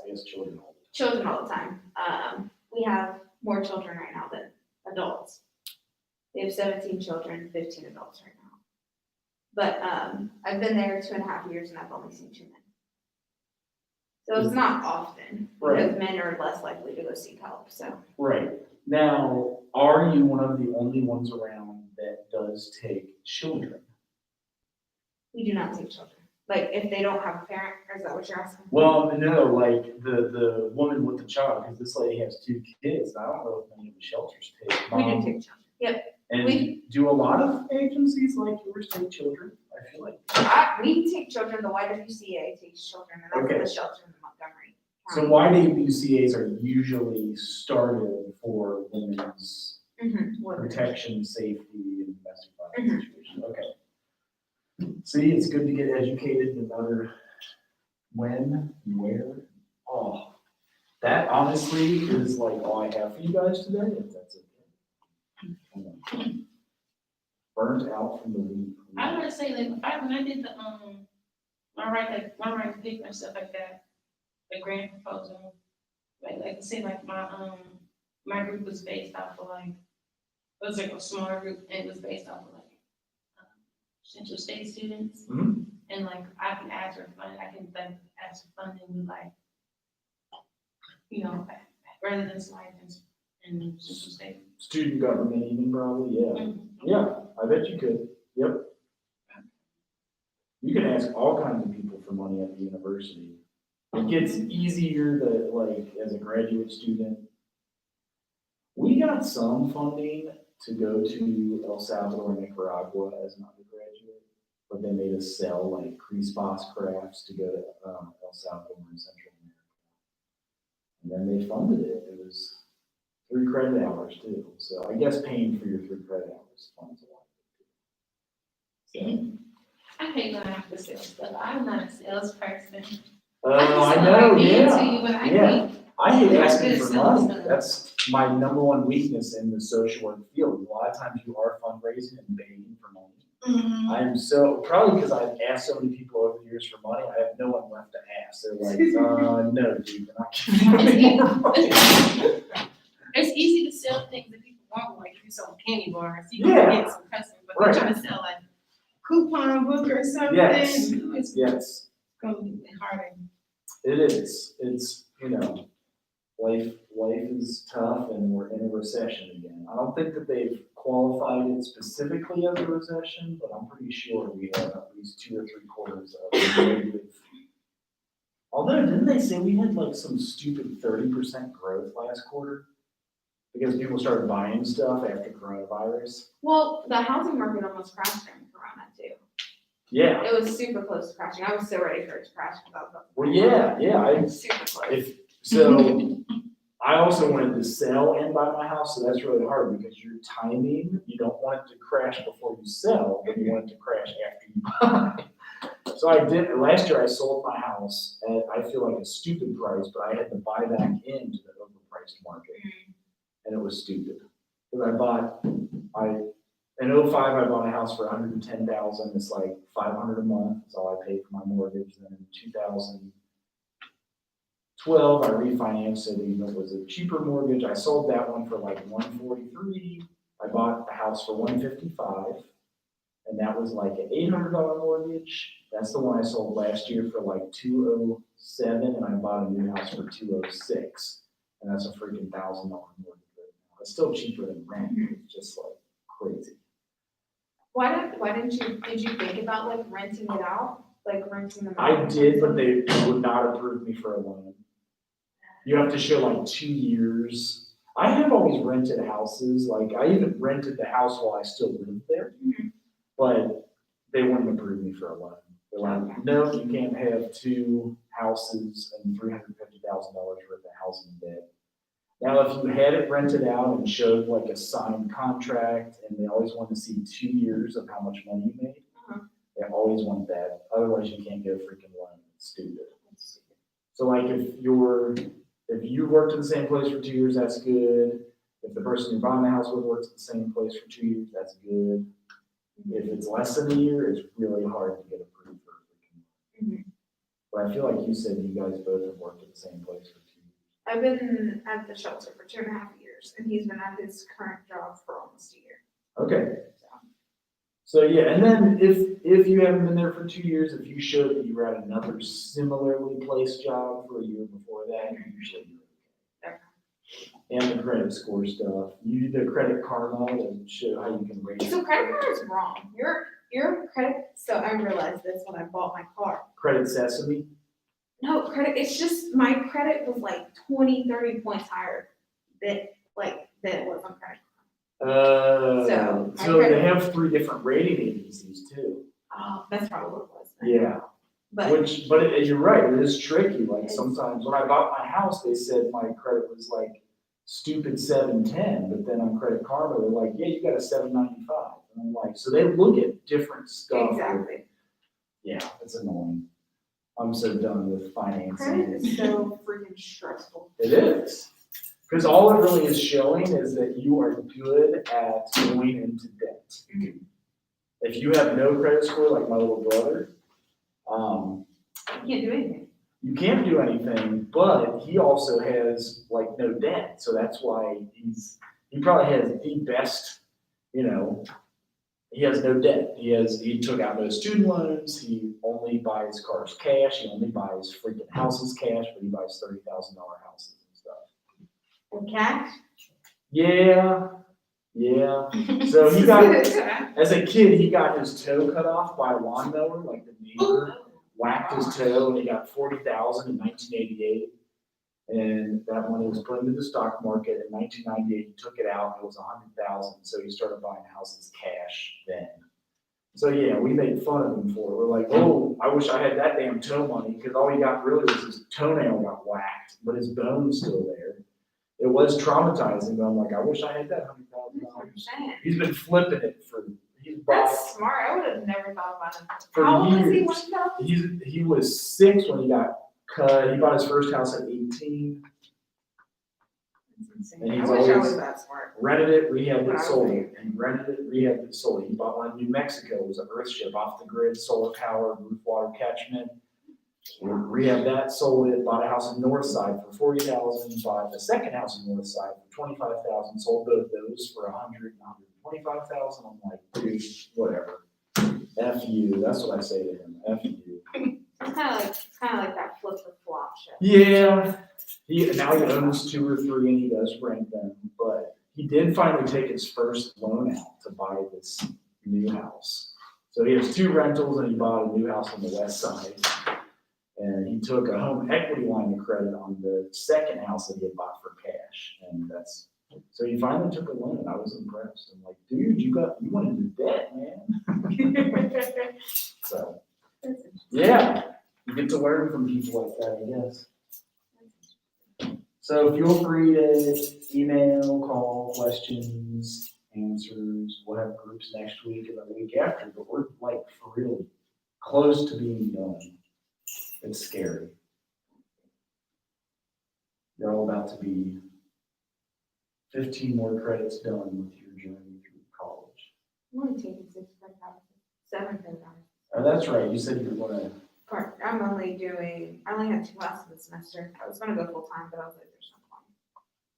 I guess children all the time. Children all the time, we have more children right now than adults. We have 17 children, 15 adults right now. But, I've been there 2.5 years and I've only seen 2 men. So it's not often, because men are less likely to go seek help, so. Right. Now, are you one of the only ones around that does take children? We do not take children. Like, if they don't have a parent, or is that what you're asking? Well, no, like the woman with the child, because this lady has 2 kids, and I don't know if many of the shelters take. We do mom. take children. Yep, And we- do a lot of agencies like yours take children? I feel like. we take children, the YWCA takes children, and that's Okay. the shelter in Montgomery. So YWCA's are usually started for women's protection, safety, and domestic violence situations. Okay. See, it's good to get educated no matter when, where. Oh, that honestly is like all I have for you guys today, if that's okay. Burnt out from the week. I would say like when I did the my right to pick and stuff like that, the grant proposal, like say like my group was based off of like, it was like a smaller group and it was based off of like Central State students. Mhm. And like I can ask for funding, I can like ask for funding with like, rather than slide in Central State. Student government even probably, yeah. Mhm. Yeah, I bet you could, yep. You can ask all kinds of people for money at the university. It gets easier to, like, as a graduate student. We got some funding to go to El Salvador and Nicaragua as an undergraduate, but they made us sell like Crispos crafts to go to El Salvador and Central America. And then they funded it. It was 3 credit hours too. So I guess paying for your 3 credit hours funds a lot. So, I hate going after sales stuff. I'm not a salesperson. I can know, sell ideas yeah, to you, but I yeah. can't. I hate I'm not asking good for at selling money. stuff. That's my number one weakness in the social work field. A lot of times you are fundraising and begging for money. I'm so, probably because I've asked so many people over the years for money, I have no one left to ask. They're like, no, dude, we're not giving you any more money. It's easy to sell things that people want, like if you sell candy bars, you Yeah. can get some customers, but Right. if you're trying to sell like coupon book or something, Yes. it's Yes, gonna be harder. it is. It's, life is tough and we're in a recession again. I don't think that they've qualified it specifically as a recession, but I'm pretty sure we have at least 2 or 3 quarters of negative. Although, didn't they say we had like some stupid 30% growth last quarter? Because people started buying stuff after coronavirus? Well, the housing market almost crashed during Corona too. Yeah, It was super close to crashing. I was so ready for it to crash because I was. well, yeah, I, Super close. if, so, I also wanted to sell and buy my house, so that's really hard because your timing, you don't want it to crash before you sell, but you want it to crash after you buy. So I did, last year I sold my house at, I feel like a stupid price, but I had to buy back into the overpriced market. And it was stupid. Because in '05, I bought a house for $110,000. It's like $500 a month. That's all I paid for my mortgage. Then in 2012, I refinanced it. Even though it was a cheaper mortgage, I sold that one for like $143. I bought a house for $155, and that was like an $800 mortgage. That's the one I sold last year for like $207, and I bought a new house for $206, and that's a freaking $1,000 mortgage right now. It's still cheaper than rent. It's just like crazy. Did you think about like renting it out, like renting them out? I did, but they would not approve me for a loan. You have to show like 2 years. I have always rented houses, like I even rented the house while I still lived there, but they wouldn't approve me for a loan. They're like, no, you can't have 2 houses and $350,000 worth of housing debt. Now, if you had it rented out and showed like a signed contract, and they always want to see 2 years of how much money you made, they always want that. Otherwise, you can't get a freaking loan. It's stupid. So like if you worked in the same place for 2 years, that's good. If the person you're buying the house with works at the same place for 2 years, that's good. If it's less than a year, it's really hard to get approved for a freaking loan. But I feel like you said you guys both have worked at the same place for 2 years. I've been at the shelter for 2.5 years, and he's been at his current job for almost a year. Okay. So yeah, and then if you haven't been there for 2 years, if you show that you were at another similarly placed job for a year before that, you're usually good. And the credit score stuff. You do the Credit Karma to show how you can rate. So credit card is wrong. Your credit, so I realized this when I bought my car. Credit Sesame. No, credit, it's just my credit was like 20, 30 points higher than it was on credit. So, my So they credit- have 3 different rating agencies too. Oh, that's probably what it was. then. Yeah. But But you're right, it is tricky. Like It's- sometimes when I bought my house, they said my credit was like stupid 710, but then on Credit Karma, they're like, yeah, you got a 795. And I'm like, so they look at different stuff. exactly. Yeah, it's annoying. I'm so done with financing. Credit is so freaking stressful. It is. Because all it really is showing is that you are good at going into debt. If you have no credit score, like my little brother, You can't do anything. you can't do anything, but he also has like no debt. So that's why he probably has the best, he has no debt. He took out no student loans. He only buys cars cash. He only buys freaking houses cash, but he buys $30,000 houses and stuff. And cash? Yeah. So he as a kid, he got his toe cut off by a lawnmower, like the neighbor whacked his toe, and he got $40,000 in 1988. And that money was put into the stock market. In 1998, he took it out, and it was $100,000. So he started buying houses cash then. So yeah, we made fun of him for it. We're like, oh, I wish I had that damn toe money, because all he got really was his toenail got whacked, but his bone's still there. It was traumatizing, but I'm like, I wish I had that $100,000. He's been flipping it he's bought That's smart. I would have never thought about it. for How old was he years. when he got? He was 6 when he got cut. He bought his first house at 18. And I he's wish I always was that smart. rented it, rehabbed When I it, was sold there. it, and rented it, rehabbed it, sold it. He bought one in New Mexico. It was an Earthship, off the grid, solar power, roof water catchment. We rehabbed that, sold it, bought a house in Northside for $40,000, bought the second house in Northside for $25,000, sold both those for $100,000 and $125,000. I'm like, dude, whatever. F you. That's what I say to him. F you. It's kind of like that flip or flop shit. Yeah, now he owns 2 or 3 and he does rent them, but he did finally take his first loan out to buy this new house. So he has 2 rentals and he bought a new house on the west side. And he took a home equity line of credit on the second house that he had bought for cash. And so he finally took a loan and I was impressed. I'm like, dude, you went into debt, man. So, yeah, you get to learn from people like that, I guess. So feel free to email, call, questions, answers. We'll have groups next week and the week after, but we're like for real close to being done. It's scary. You're all about to be 15 more credits done with your journey through college. I'm only taking 6 credit hours, 7 credit hours. Oh, that's right. You said you were gonna, I only had 2 classes this semester. I was gonna go full time, but I was like, there's no point.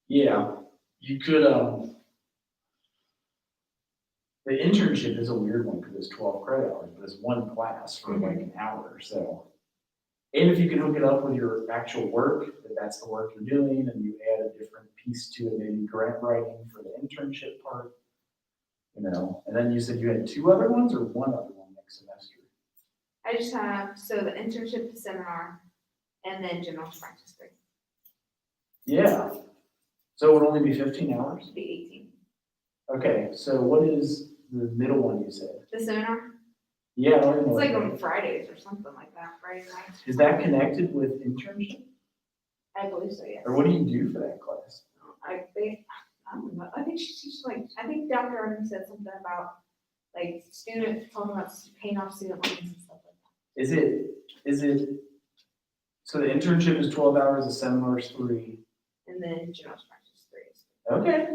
yeah, you could, the internship is a weird one because it's 12 credit hours, but it's one class for like an hour, so. And if you can hook it up with your actual work, that's the work you're doing, and you add a different piece to it, maybe grant writing for the internship part, you know, and then you said you had 2 other ones or 1 other one next semester? I just have, so the internship, the seminar, and then general practice 3. Yeah, so it would only be 15 hours? It'd be 18. Okay, so what is the middle one you said? The seminar, Yeah, I don't even it's know. like what on that Fridays or something like that, Friday nights. is. Is that connected with internship? I believe so, yes. Or what do you do for that class? I don't know, I think she teaches I think Dr. Arden said something about like students talking about paying off student loans and stuff like that. Is it, so the internship is 12 hours, the seminar is 3. And then general practice 3 is. Okay.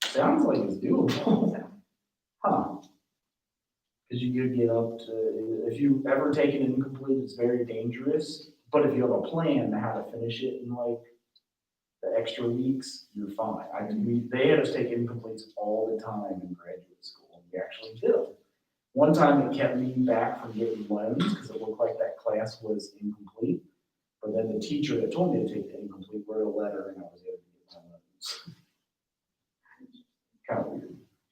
Sounds like it's doable. So, Huh. Because you could get up to, if you ever take an incomplete, it's very dangerous. But if you have a plan to how to finish it in like the extra weeks, you're fine. They had us take incompletes all the time in graduate school. We actually did them. One time it kept me back from getting loans because it looked like that class was incomplete. But then the teacher that told me to take the incomplete wrote a letter and I was able to get my loans. Kind of weird.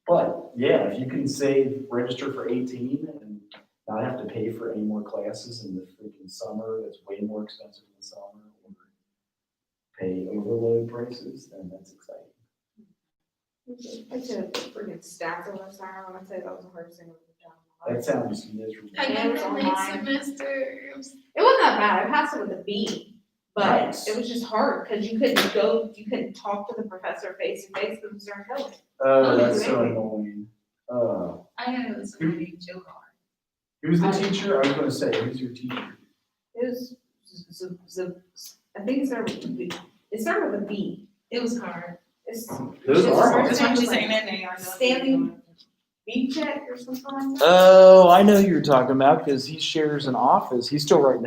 But yeah, if you can register for 18 and not have to pay for any more classes in the freaking summer, that's way more expensive in the summer, or pay overload prices, then that's exciting. I took freaking stats over the summer, when I say that was the hardest thing of the job. That sounds miserable. I Yeah, got it was that late online. semester. It wasn't that bad, I passed it with a B, but Nice. it was just hard, because you couldn't talk to the professor face to face, because they're COVID. Oh, that's so annoying. I got it with somebody named Joe Carr. Who's the teacher? I was gonna say, who's your teacher? It was, I think it started with a B. It was hard. It's. Those are hard. That's why she's saying that they are. Stanley B check or something like that. Oh, I know who you're talking about, because he shares an office. He's still writing